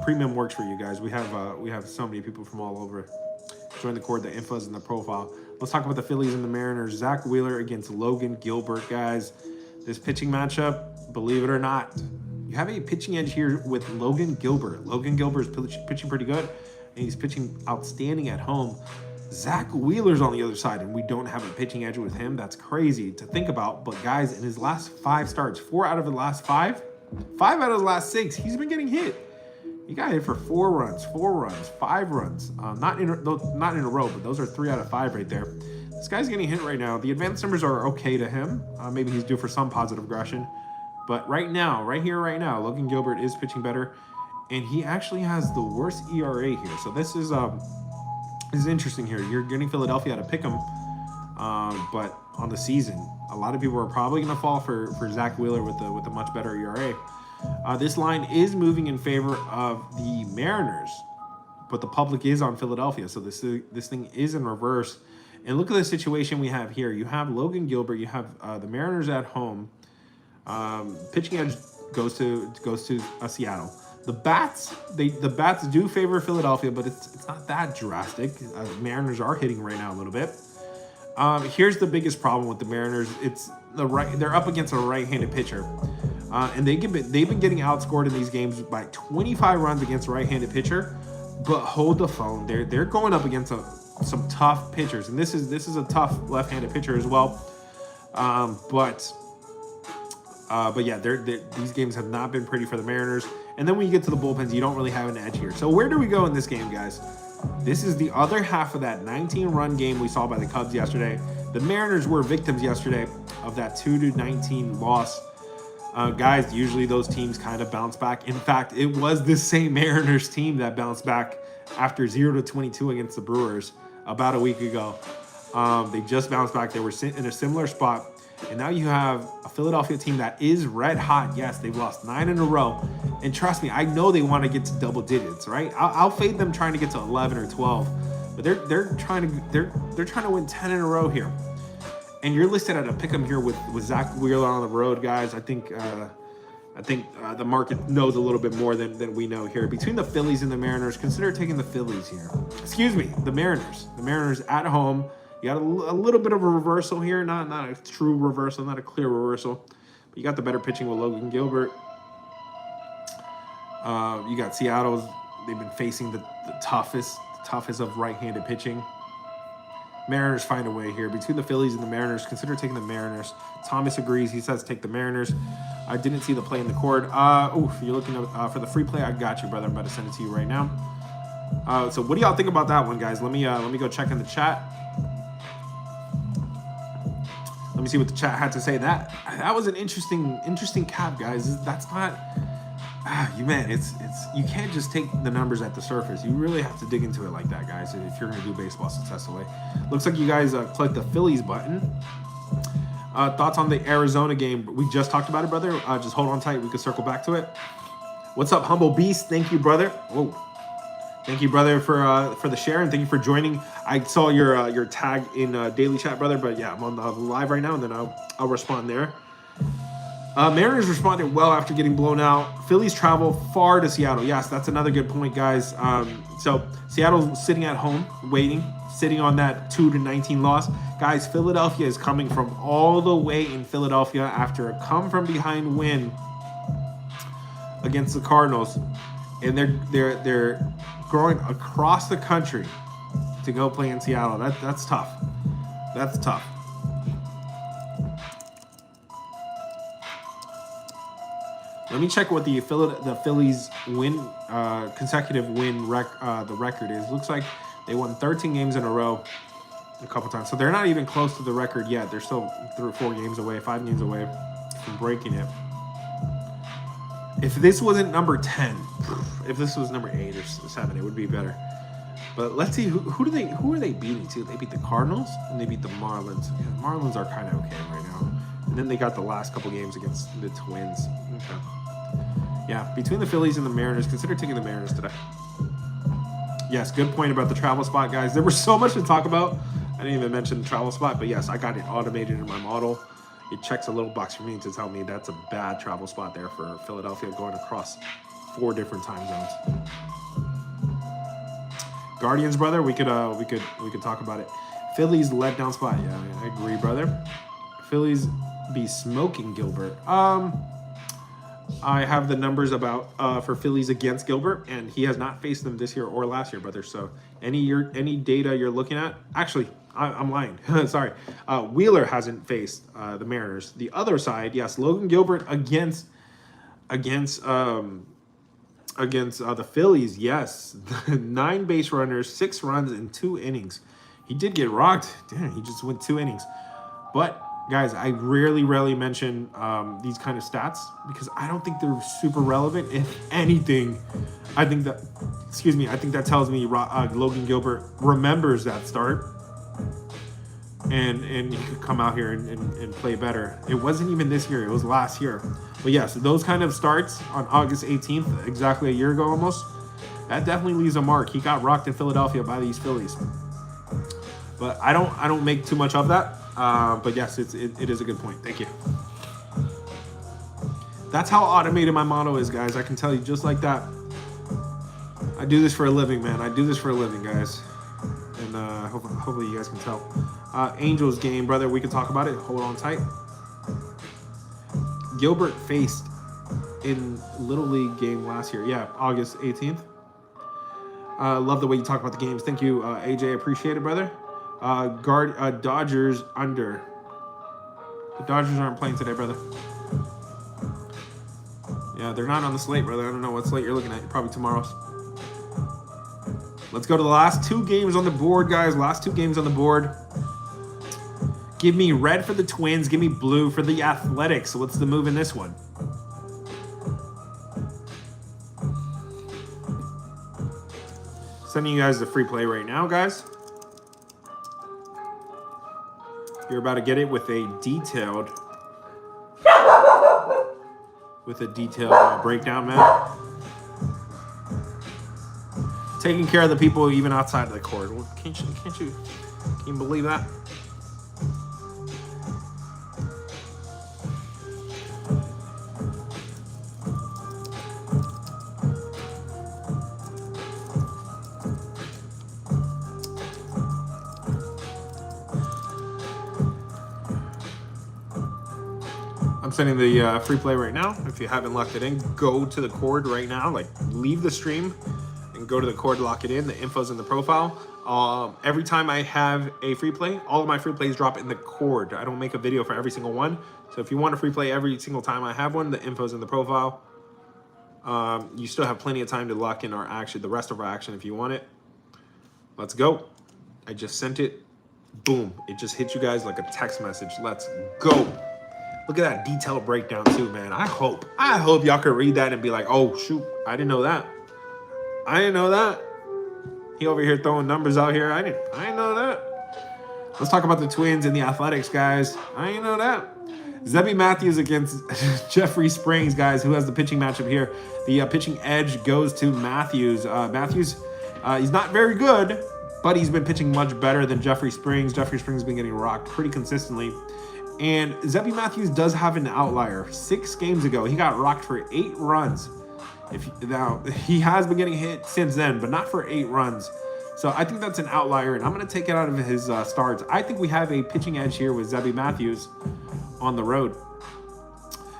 premium works for you guys. We have so many people from all over. Join the Cord. The info's in the profile. Let's talk about the Phillies and the Mariners. Zach Wheeler against Logan Gilbert, guys. This pitching matchup, believe it or not, you have a pitching edge here with Logan Gilbert. Logan Gilbert is pitching pretty good, and he's pitching outstanding at home. Zach Wheeler's on the other side, and we don't have a pitching edge with him. That's crazy to think about. But guys, in his last 5 starts, 4 out of the last 5, 5 out of the last 6, he's been getting hit. He got hit for 4 runs, 5 runs. Not in a row, but those are 3 out of 5 right there. This guy's getting hit right now. The advanced numbers are okay to him. Maybe he's due for some positive regression. But right now, Logan Gilbert is pitching better. And he actually has the worst ERA here. So this is interesting here. You're getting Philadelphia to pick him. But on the season, a lot of people are probably going to fall for Zach Wheeler with a much better ERA. This line is moving in favor of the Mariners. But the public is on Philadelphia. So this thing is in reverse. And look at the situation we have here. You have Logan Gilbert. You have the Mariners at home. Pitching edge goes to Seattle. The bats do favor Philadelphia, but it's not that drastic. Mariners are hitting right now a little bit. Here's the biggest problem with the Mariners. They're up against a right-handed pitcher, and they've been getting outscored in these games by 25 runs against a right-handed pitcher. But hold the phone. They're going up against some tough pitchers, and this is a tough left-handed pitcher as well. But yeah, these games have not been pretty for the Mariners. And then when you get to the bullpens, you don't really have an edge here. So where do we go in this game, guys? This is the other half of that 19-run game we saw by the Cubs yesterday. The Mariners were victims yesterday of that 2-19 loss. Guys, usually those teams kind of bounce back. In fact, it was the same Mariners team that bounced back after 0-22 against the Brewers about a week ago. They just bounced back. They were in a similar spot. And now you have a Philadelphia team that is red hot. Yes, they've lost 9 in a row. And trust me, I know they want to get to double digits, right? I'll fade them trying to get to 11 or 12. But they're trying to win 10 in a row here. And you're listed at a pick'em here with Zach Wheeler on the road, guys. I think the market knows a little bit more than we know here. Between the Phillies and the Mariners, consider taking the Phillies here. Excuse me, the Mariners. The Mariners at home. You got a little bit of a reversal here, not a true reversal, not a clear reversal, but you got the better pitching with Logan Gilbert. You got Seattle. They've been facing the toughest of right-handed pitching. Mariners find a way here. Between the Phillies and the Mariners, consider taking the Mariners. Thomas agrees. He says take the Mariners. I didn't see the play in the cord. If you're looking for the free play, I got you, brother. I'm about to send it to you right now. So what do y'all think about that one, guys? Let me go check in the chat. Let me see what the chat had to say. That was an interesting cap, guys. That's not you can't just take the numbers at the surface. You really have to dig into it like that, guys, if you're gonna do baseball successfully. Looks like you guys clicked the Phillies button. Thoughts on the Arizona game? We just talked about it, brother. Just hold on tight. We can circle back to it. What's up, Humble Beast? Thank you, brother. Whoa. Thank you, brother, for the share, and thank you for joining. I saw your tag in daily chat, brother, but yeah, I'm on the live right now, and then I'll respond there. Mariners responded well after getting blown out. Phillies travel far to Seattle. Yes, that's another good point, guys. So Seattle's sitting at home, sitting on that 2-19 loss. Guys, Philadelphia is coming from all the way in Philadelphia after a come-from-behind win against the Cardinals, and they're going across the country to go play in Seattle. That's tough. That's tough. Let me check what the Phillies consecutive win the record is. Looks like they won 13 games in a row a couple times. So they're not even close to the record yet. They're still 3 or 4 games away, 5 games away from breaking it. If this wasn't number 10, if this was number 8 or 7, it would be better. But let's see, who are they beating too? They beat the Cardinals and they beat the Marlins. Yeah, the Marlins are kind of okay right now. And then they got the last couple games against the Twins. Okay. Yeah, between the Phillies and the Mariners, consider taking the Mariners today. Yes, good point about the travel spot, guys. There was so much to talk about. I didn't even mention the travel spot, but yes, I got it automated in my model. It checks a little box for me to tell me that's a bad travel spot there for Philadelphia, going across 4 different time zones. Guardians, brother, we could talk about it. Phillies letdown spot. Yeah, I agree, brother. Phillies be smoking Gilbert. I have the numbers about for Phillies against Gilbert, and he has not faced them this year or last year, brother. So any data you're looking at, actually, I'm lying. Sorry. Wheeler hasn't faced the Mariners. The other side, yes, Logan Gilbert against the Phillies, yes. 9 base runners, 6 runs in 2 innings. He did get rocked. Damn, he just went 2 innings. But guys, I rarely mention these kind of stats because I don't think they're super relevant. If anything, I think that tells me Logan Gilbert remembers that start and he could come out here and play better. It wasn't even this year, it was last year. But yes, those kind of starts on August 18th, exactly a year ago almost, that definitely leaves a mark. He got rocked in Philadelphia by these Phillies. But I don't make too much of that. But yes, it is a good point. Thank you. That's how automated my model is, guys. I can tell you just like that. I do this for a living, man. I do this for a living, guys. And hopefully you guys can tell. Angels game, brother. We can talk about it. Hold on tight. Gilbert faced in Little League game last year. Yeah, August 18th. Love the way you talk about the games. Thank you, AJ. Appreciate it, brother. Dodgers under. The Dodgers aren't playing today, brother. Yeah, they're not on the slate, brother. I don't know what slate you're looking at. Probably tomorrow's. Let's go to the last 2 games on the board, guys. Last 2 games on the board. Give me red for the Twins. Give me blue for the Athletics. So what's the move in this one? Sending you guys the free play right now, guys. You're about to get it with a detailed breakdown, man. Taking care of the people even outside of the court. Well, can you believe that? I'm sending the free play right now. If you haven't locked it in, go to the cord right now. Like, leave the stream and go to the cord, lock it in. The info's in the profile. Every time I have a free play, all of my free plays drop in the cord. I don't make a video for every single one. So if you want a free play every single time I have one, the info's in the profile. You still have plenty of time to lock in our action, the rest of our action if you want it. Let's go. I just sent it. Boom. It just hit you guys like a text message. Let's go. Look at that detailed breakdown too, man. I hope y'all can read that and be like, oh, shoot, I didn't know that. I didn't know that. He over here throwing numbers out here. I didn't know that. Let's talk about the Twins and the Athletics, guys. I didn't know that. Zebby Matthews against Jeffrey Springs, guys. Who has the pitching matchup here? The pitching edge goes to Matthews. Matthews, he's not very good, but he's been pitching much better than Jeffrey Springs. Jeffrey Springs has been getting rocked pretty consistently. And Zebby Matthews does have an outlier. 6 games ago, he got rocked for 8 runs. Now, he has been getting hit since then, but not for 8 runs. So I think that's an outlier, and I'm going to take it out of his starts. I think we have a pitching edge here with Zebby Matthews on the road.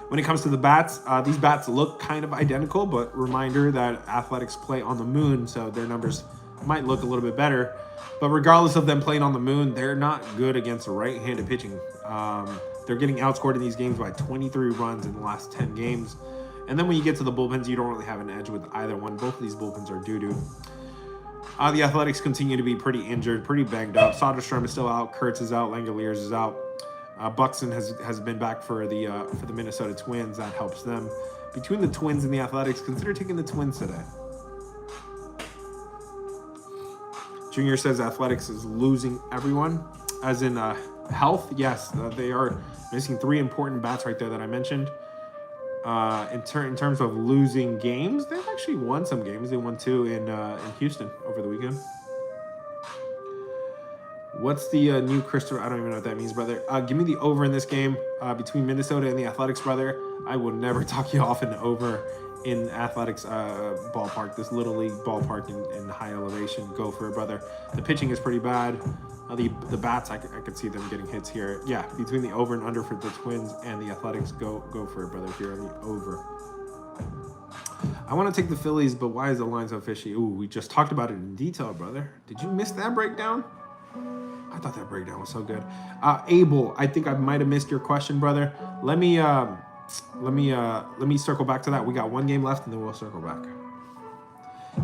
When it comes to the bats, these bats look kind of identical, but reminder that Athletics play on the moon, so their numbers might look a little bit better. But regardless of them playing on the moon, they're not good against right-handed pitching. They're getting outscored in these games by 23 runs in the last 10 games. And then when you get to the bullpens, you don't really have an edge with either one. Both of these bullpens are doo-doo. The Athletics continue to be pretty injured, pretty banged up. Soderstrom is still out. Kurtz is out. Langoliers is out. Buxton has been back for the Minnesota Twins. That helps them. Between the Twins and the Athletics, consider taking the Twins today. Junior says Athletics is losing everyone, as in health. Yes, they are missing 3 important bats right there that I mentioned. In terms of losing games, they've actually won some games. They won 2 in Houston over the weekend. What's the new Christopher? I don't even know what that means, brother. Give me the over in this game between Minnesota and the Athletics, brother. I will never talk you off an over in Athletics ballpark, this Little League ballpark in high elevation. Go for it, brother. The pitching is pretty bad. The bats, I could see them getting hits here. Yeah, between the over and under for the Twins and the Athletics, go for it, brother, if you're on the over. I want to take the Phillies, but why is the line so fishy? Ooh, we just talked about it in detail, brother. Did you miss that breakdown? I thought that breakdown was so good. Abel, I think I might have missed your question, brother. Let me circle back to that. We got 1 game left, and then we'll circle back.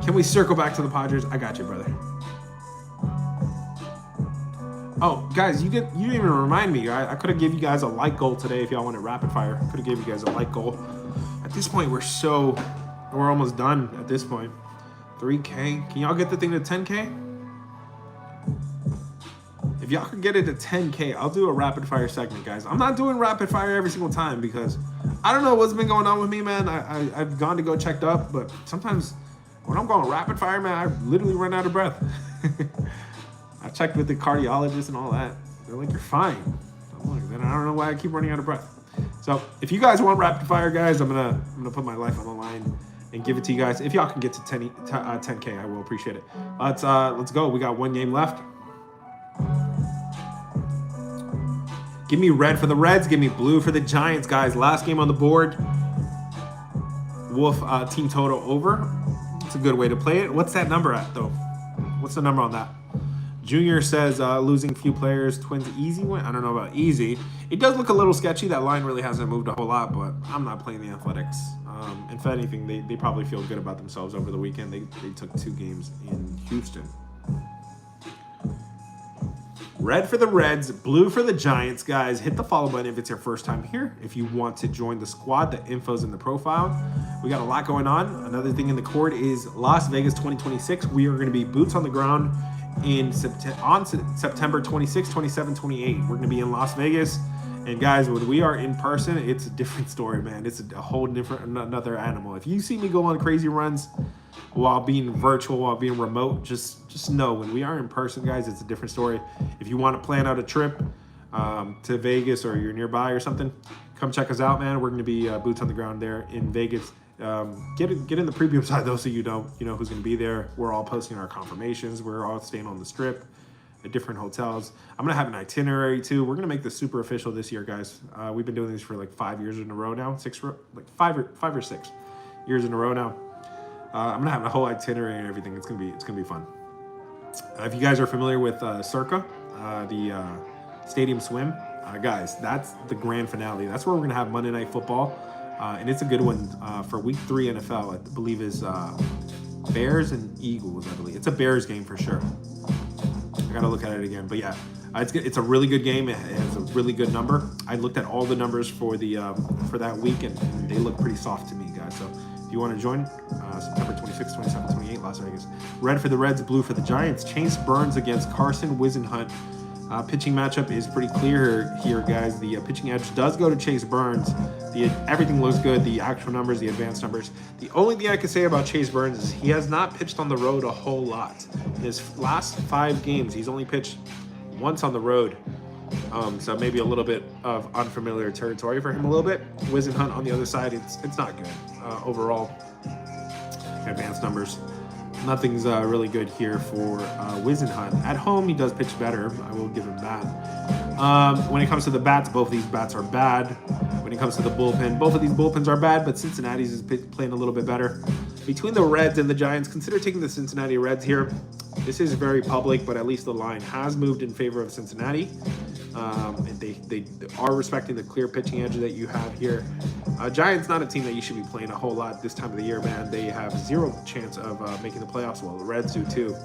Can we circle back to the Padres? I got you, brother. Oh, guys, you didn't even remind me. I could have given you guys a like goal today if y'all wanted rapid fire. I could have given you guys a like goal. At this point, we're almost done at this point. 3K. Can y'all get the thing to 10K? If y'all could get it to 10K, I'll do a rapid fire segment, guys. I'm not doing rapid fire every single time because I don't know what's been going on with me, man. I've gone to go checked up, but sometimes when I'm going rapid fire, man, I literally run out of breath. I checked with the cardiologist and all that. They're like, you're fine. I'm like, then I don't know why I keep running out of breath. So if you guys want rapid fire, guys, I'm gonna put my life on the line and give it to you guys. If y'all can get to 10K, I will appreciate it. Let's go. We got one game left. Give me red for the Reds. Give me blue for the Giants, guys. Last game on the board. Wolf team total over. It's a good way to play it. What's that number at, though? What's the number on that? Junior says losing few players. Twins easy win. I don't know about easy. It does look a little sketchy. That line really hasn't moved a whole lot, but I'm not playing the Athletics. If anything, they probably feel good about themselves over the weekend. They took 2 games in Houston. Red for the Reds, blue for the Giants, guys. Hit the follow button if it's your first time here. If you want to join the squad, the info's in the profile. We got a lot going on. Another thing in the cord is Las Vegas 2026. We are going to be boots on the ground in September 26, 27, 28. We're going to be in Las Vegas. And guys, when we are in person, it's a different story, man. It's a whole different, another animal. If you see me go on crazy runs while being virtual, while being remote, just know when we are in person, guys, it's a different story. If you want to plan out a trip to Vegas or you're nearby or something, come check us out, man. We're going to be boots on the ground there in Vegas. Get in the preview side, though, so you know who's going to be there. We're all posting our confirmations. We're all staying on the strip at different hotels. I'm going to have an itinerary, too. We're going to make this super official this year, guys. We've been doing this for like 5 years in a row now. 5 or 6 years in a row now. I'm going to have a whole itinerary and everything. It's going to be fun. If you guys are familiar with Circa, the Stadium Swim, guys, that's the grand finale. That's where we're going to have Monday Night Football. And it's a good one for Week 3 NFL, I believe, is Bears and Eagles, I believe. It's a Bears game for sure. I got to look at it again. But yeah, it's a really good game. It has a really good number. I looked at all the numbers for that week, and they look pretty soft to me, guys. So if you want to join, September 26, 27, 28, Las Vegas. Red for the Reds, blue for the Giants. Chase Burns against Carson Wisenhunt. Pitching matchup is pretty clear here, guys. The pitching edge does go to Chase Burns. Everything looks good. The actual numbers, the advanced numbers. The only thing I can say about Chase Burns is he has not pitched on the road a whole lot. In his last 5 games, he's only pitched once on the road. So maybe a little bit of unfamiliar territory for him a little bit. Wisenhunt on the other side, it's not good overall. Advanced numbers. Nothing's really good here for Wisenhunt. At home, he does pitch better. I will give him that. When it comes to the bats, both of these bats are bad. When it comes to the bullpen, both of these bullpens are bad, but Cincinnati's is playing a little bit better. Between the Reds and the Giants, consider taking the Cincinnati Reds here. This is very public, but at least the line has moved in favor of Cincinnati. And they are respecting the clear pitching edge that you have here. Giants, not a team that you should be playing a whole lot this time of the year, man. They have 0 chance of making the playoffs. Well, the Reds do too.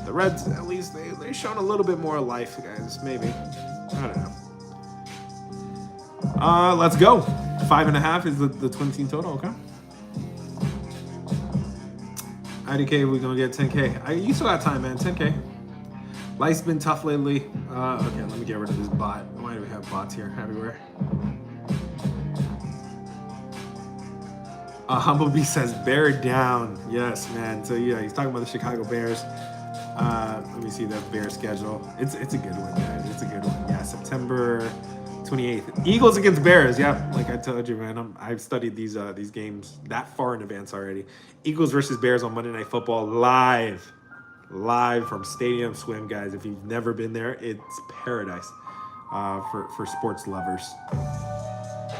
The Reds, at least, they've shown a little bit more life, guys. Maybe. I don't know. Let's go. 5.5 is the twin team total, okay? IDK, we're going to get 10K. You still got time, man. 10K. Life's been tough lately. Okay, let me get rid of this bot. Why do we have bots here everywhere? Humblebee says, bear down. Yes, man. So, yeah, he's talking about the Chicago Bears. Let me see that Bears schedule. It's a good one, guys. It's a good one. Yeah, September 28th. Eagles against Bears. Yeah, like I told you, man. I've studied these games that far in advance already. Eagles versus Bears on Monday Night Football live from Stadium Swim, guys. If you've never been there, it's paradise for sports lovers.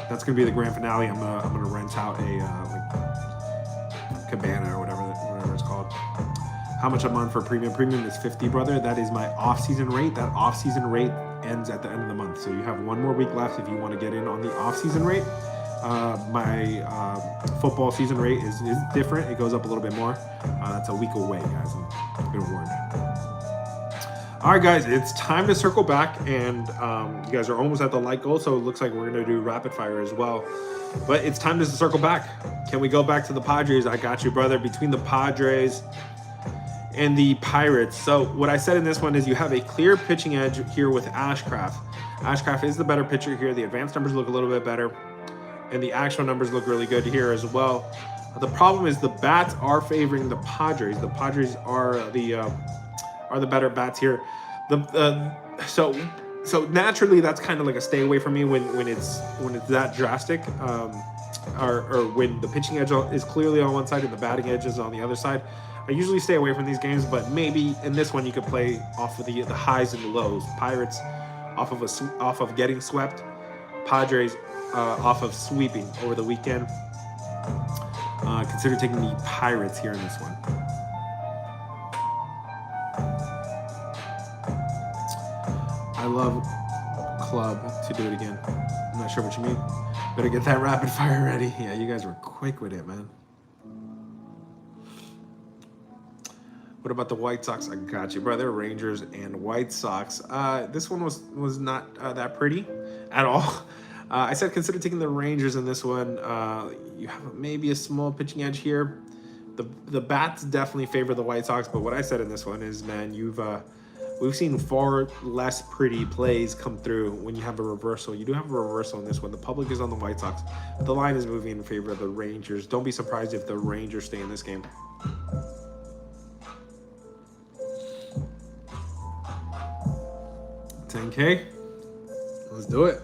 That's gonna be the grand finale. I'm gonna rent out a cabana or whatever it's called. How much a month for premium? Premium is $50, brother. That is my off-season rate. That off-season rate ends at the end of the month, so you have 1 more week left if you want to get in on the off-season rate. My football season rate is different. It goes up a little bit more. That's a week away, guys. I'm gonna warn you. All right, guys, it's time to circle back, and you guys are almost at the like goal, so it looks like we're gonna do rapid fire as well. But it's time to circle back. Can we go back to the Padres? I got you, brother. Between the Padres and the Pirates. So what I said in this one is you have a clear pitching edge here with Ashcraft. Ashcraft is the better pitcher here. The advanced numbers look a little bit better, and the actual numbers look really good here as well. The problem is the bats are favoring the Padres. The Padres are the better bats here. So naturally that's kind of like a stay away from me when it's that drastic. or when the pitching edge is clearly on one side and the batting edge is on the other side. I usually stay away from these games, but maybe in this one you could play off of the highs and the lows. Pirates off of getting swept, Padres off of sweeping over the weekend. Consider taking the Pirates here in this one. I love club to do it again. I'm not sure what you mean. Better get that rapid fire ready. Yeah, you guys were quick with it, man. What about the White Sox? I got you, brother. Rangers and White Sox. This one was not that pretty at all. I said consider taking the Rangers in this one. You have maybe a small pitching edge here. The bats definitely favor the White Sox, but what I said in this one is, man, we've seen far less pretty plays come through when you have a reversal. You do have a reversal in this one. The public is on the White Sox. The line is moving in favor of the Rangers. Don't be surprised if the Rangers stay in this game. $10K. Let's do it.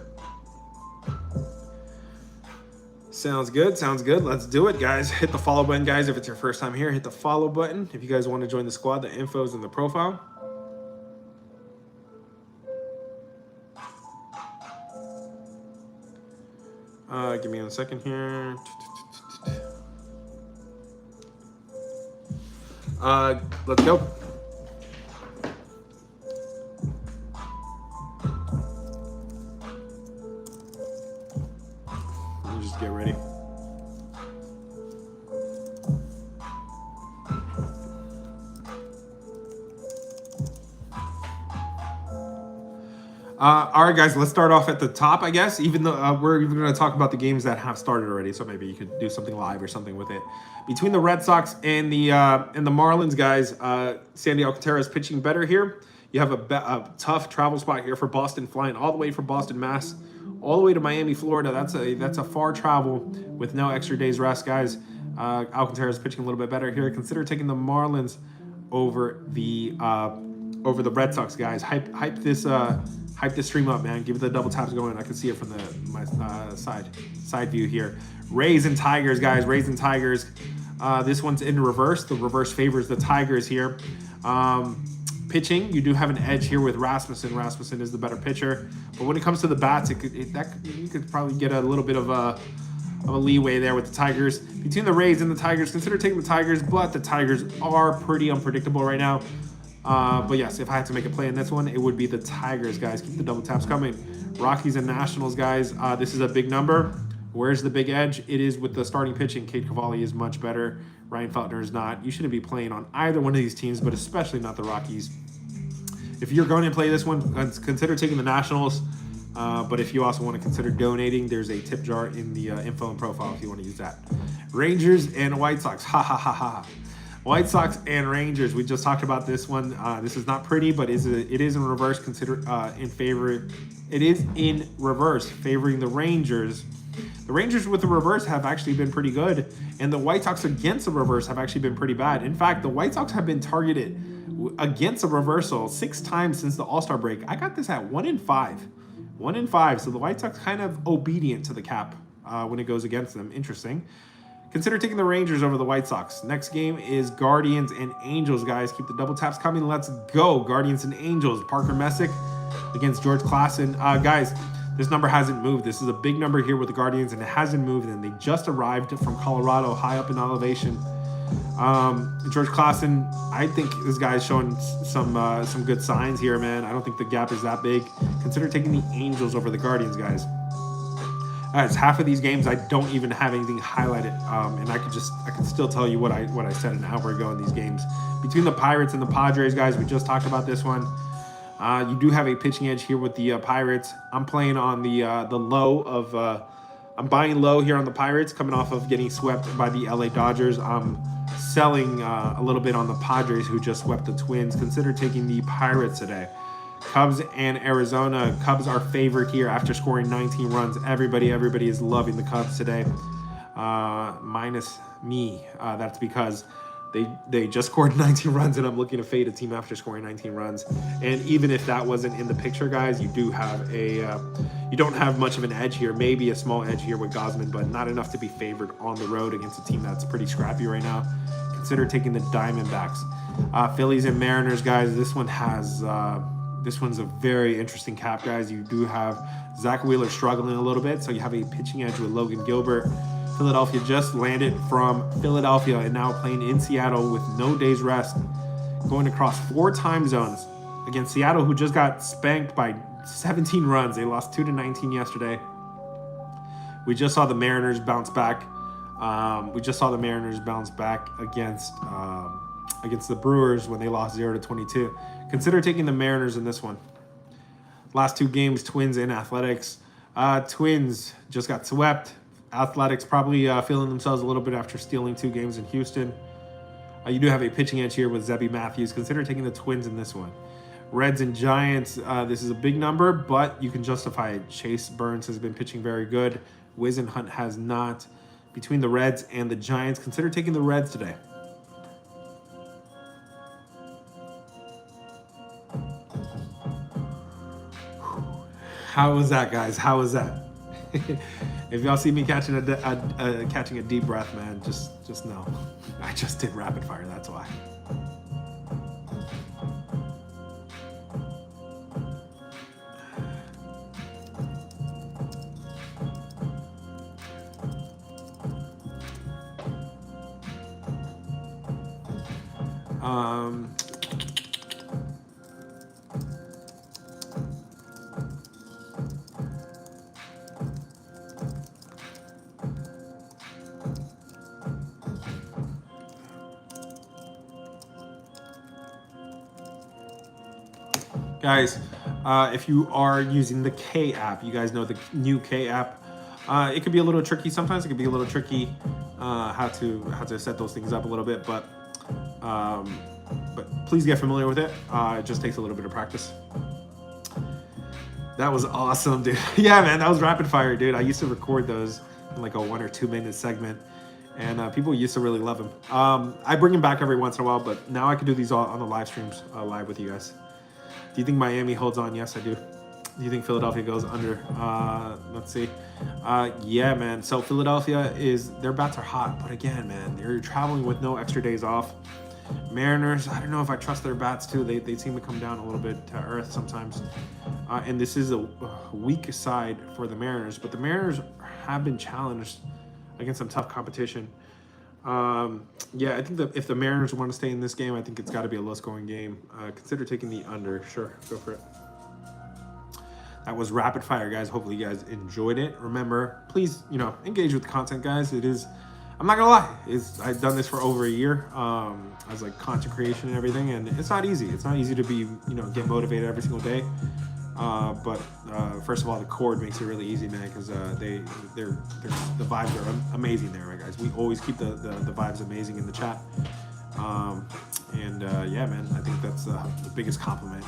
Sounds good. Sounds good. Let's do it, guys. Hit the follow button, guys. If it's your first time here, hit the follow button. If you guys want to join the squad, the info is in the profile. Give me a second here. Let's go. Let me just get ready. All right, guys, let's start off at the top, I guess, even though we're even going to talk about the games that have started already, so maybe you could do something live or something with it. Between the Red Sox and the Marlins, guys, Sandy Alcantara is pitching better here. You have a tough travel spot here for Boston, flying all the way from Boston, Mass, all the way to Miami, Florida. That's a far travel with no extra days rest, guys. Alcantara is pitching a little bit better here. Consider taking the Marlins over the Red Sox, guys. Hype this stream up, man. Give it the double taps going. I can see it from my side view here. Rays and Tigers, guys. Rays and Tigers. This one's in reverse. The reverse favors the Tigers here. Pitching, you do have an edge here with Rasmussen. Rasmussen is the better pitcher. But when it comes to the bats, you could probably get a little bit of a leeway there with the Tigers. Between the Rays and the Tigers, consider taking the Tigers, but the Tigers are pretty unpredictable right now. But yes, if I had to make a play in this one, it would be the Tigers, guys. Keep the double taps coming. Rockies and Nationals, guys. This is a big number. Where's the big edge? It is with the starting pitching. Cade Cavalli is much better. Ryan Feltner is not. You shouldn't be playing on either one of these teams, but especially not the Rockies. If you're going to play this one, consider taking the Nationals. But if you also want to consider donating, there's a tip jar in the info and profile if you want to use that. Rangers and White Sox. Ha, ha, ha, ha. White Sox and Rangers. We just talked about this one. This is not pretty, but it is in reverse. It is in reverse, favoring the Rangers. The Rangers with the reverse have actually been pretty good, and the White Sox against the reverse have actually been pretty bad. In fact, the White Sox have been targeted against a reversal 6 times since the All-Star break. I got this at 1 in 5. 1 in 5. So the White Sox kind of obedient to the cap when it goes against them. Interesting. Consider taking the Rangers over the White Sox. Next game is Guardians and Angels, guys. Keep the double taps coming. Let's go. Guardians and Angels. Parker Messick against George Klassen. Guys, this number hasn't moved. This is a big number here with the Guardians, and it hasn't moved. And they just arrived from Colorado, high up in elevation. George Klassen, I think this guy's showing some good signs here, man. I don't think the gap is that big. Consider taking the Angels over the Guardians, guys. As half of these games, I don't even have anything highlighted, and I could still tell you what I said an hour ago in these games. Between the Pirates and the Padres, guys, we just talked about this one. You do have a pitching edge here with the Pirates. I'm playing on the low of. I'm buying low here on the Pirates, coming off of getting swept by the LA Dodgers. I'm selling a little bit on the Padres, who just swept the Twins. Consider taking the Pirates today. Cubs and Arizona. Cubs are favored here after scoring 19 runs. Everybody is loving the Cubs today, minus me. That's because They just scored 19 runs, and I'm looking to fade a team after scoring 19 runs. And even if that wasn't in the picture, guys, you do have you don't have much of an edge here. Maybe a small edge here with Gosman, but not enough to be favored on the road against a team that's pretty scrappy right now. Consider taking the Diamondbacks. Phillies and Mariners, guys. This one's a very interesting cap, guys. You do have Zach Wheeler struggling a little bit, so you have a pitching edge with Logan Gilbert. Philadelphia just landed from Philadelphia and now playing in Seattle with no days rest, going across 4 time zones against Seattle, who just got spanked by 17 runs. They lost 2-19 yesterday. We just saw the Mariners bounce back. Against the Brewers when they lost 0-22. Consider taking the Mariners in this one. Last 2 games, Twins and Athletics. Twins just got swept. Athletics probably feeling themselves a little bit after stealing 2 games in Houston. You do have a pitching edge here with Zebby Matthews. Consider taking the Twins in this one. Reds and Giants, this is a big number, but you can justify it. Chase Burns has been pitching very good. Wisenhunt has not. Between the Reds and the Giants, consider taking the Reds today. How was that, guys? How was that? If y'all see me catching a deep breath, man, just know I just did rapid fire. That's why. Guys, if you are using the K app, you guys know the new K app. It could be a little tricky sometimes. It could be a little tricky how to set those things up a little bit, but please get familiar with it. It just takes a little bit of practice. That was awesome, dude. Yeah, man, that was rapid fire, dude. I used to record those in like a 1 or 2 minute segment, and people used to really love them. I bring them back every once in a while, but now I can do these all on the live streams live with you guys. Do you think Miami holds on? Yes, I do. Do you think Philadelphia goes under? Let's see. Yeah, man. So Philadelphia their bats are hot, but again, man, you're traveling with no extra days off. Mariners, I don't know if I trust their bats too. They seem to come down a little bit to earth sometimes. And this is a weak side for the Mariners, but the Mariners have been challenged against some tough competition. Yeah, I think that if the Mariners want to stay in this game, I think it's got to be a low-scoring game. Consider taking the under. Sure, go for it. That was rapid fire, guys. Hopefully you guys enjoyed it. Remember, please, engage with the content, guys. I'm not gonna lie, I've done this for over a year as like content creation and everything, and it's not easy. It's not easy to be, get motivated every single day. But first of all, the cord makes it really easy, man, because the vibes are amazing there, right, guys? We always keep the vibes amazing in the chat. Yeah, man, I think that's the biggest compliment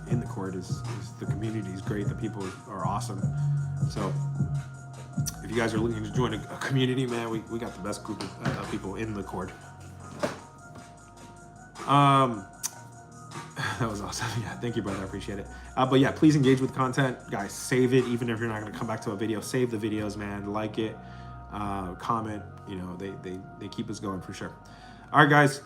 in the cord is the community is great. The people are awesome. So if you guys are looking to join a community, man, we got the best group of people in the cord. That was awesome. Yeah, thank you, brother. I appreciate it. But yeah, please engage with content. Guys, save it. Even if you're not going to come back to a video, save the videos, man. Like it, comment. They keep us going for sure. All right, guys.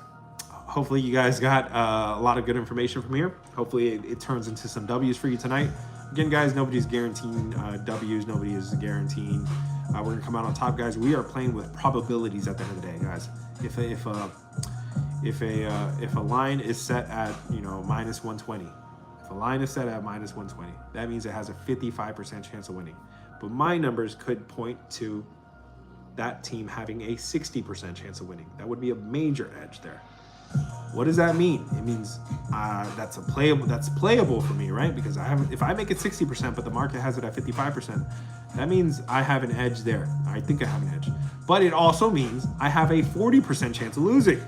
Hopefully you guys got a lot of good information from here. Hopefully it turns into some W's for you tonight. Again, guys, nobody's guaranteeing W's. Nobody is guaranteeing we're going to come out on top, guys. We are playing with probabilities at the end of the day, guys. If a line is set at minus 120, if a line is set at minus 120, that means it has a 55% chance of winning. But my numbers could point to that team having a 60% chance of winning. That would be a major edge there. What does that mean? It means that's playable for me, right? Because if I make it 60%, but the market has it at 55%, that means I have an edge there. I think I have an edge. But it also means I have a 40% chance of losing.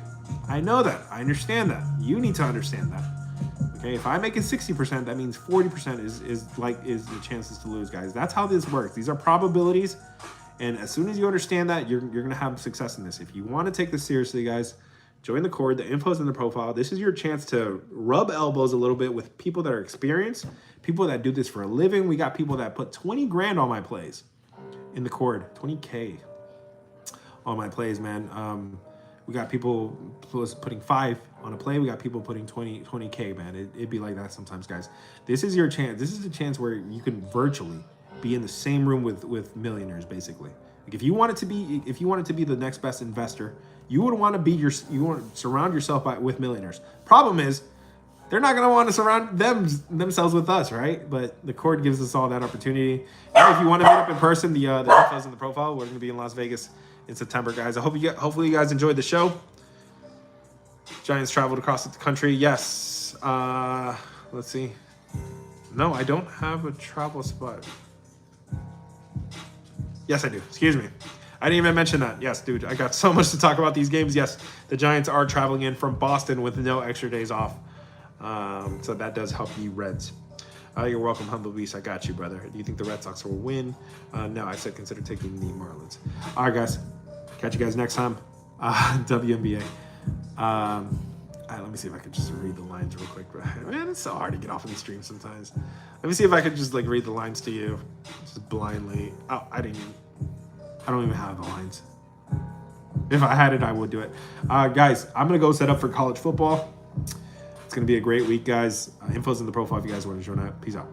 I know that. I understand that. You need to understand that. Okay, if I make it 60%, that means 40% is the chances to lose, guys. That's how this works. These are probabilities, and as soon as you understand that, you're gonna have success in this. If you want to take this seriously, guys, Join the Cord. The info's in the profile. This is your chance to rub elbows a little bit with people that are experienced, people that do this for a living. We got people that put 20 grand on my plays in the Cord, 20K on my plays, man. We got people putting 5 on a play. We got people putting 20K, man. It'd be like that sometimes, guys. This is your chance. This is a chance where you can virtually be in the same room with millionaires, basically. Like if you wanted to be the next best investor, you would want to surround yourself with millionaires. Problem is, they're not going to want to surround themselves with us, right? But the Cord gives us all that opportunity. And if you want to meet up in person, the info's in the profile. We're going to be in Las Vegas in September, guys. Hopefully you guys enjoyed the show. Giants traveled across the country. Yes. Let's see. No, I don't have a travel spot. Yes, I do. Excuse me. I didn't even mention that. Yes, dude. I got so much to talk about these games. Yes, the Giants are traveling in from Boston with no extra days off. So that does help you Reds. You're welcome, Humble Beast. I got you, brother. Do you think the Red Sox will win? No, I said consider taking the Marlins. All right, guys. Catch you guys next time. WNBA. Let me see if I can just read the lines real quick. Man, it's so hard to get off of the stream sometimes. Let me see if I could just read the lines to you, just blindly. Oh, I don't even have the lines. If I had it, I would do it. Guys, I'm gonna go set up for college football. It's gonna be a great week, guys. Info's in the profile if you guys want to join up. Peace out.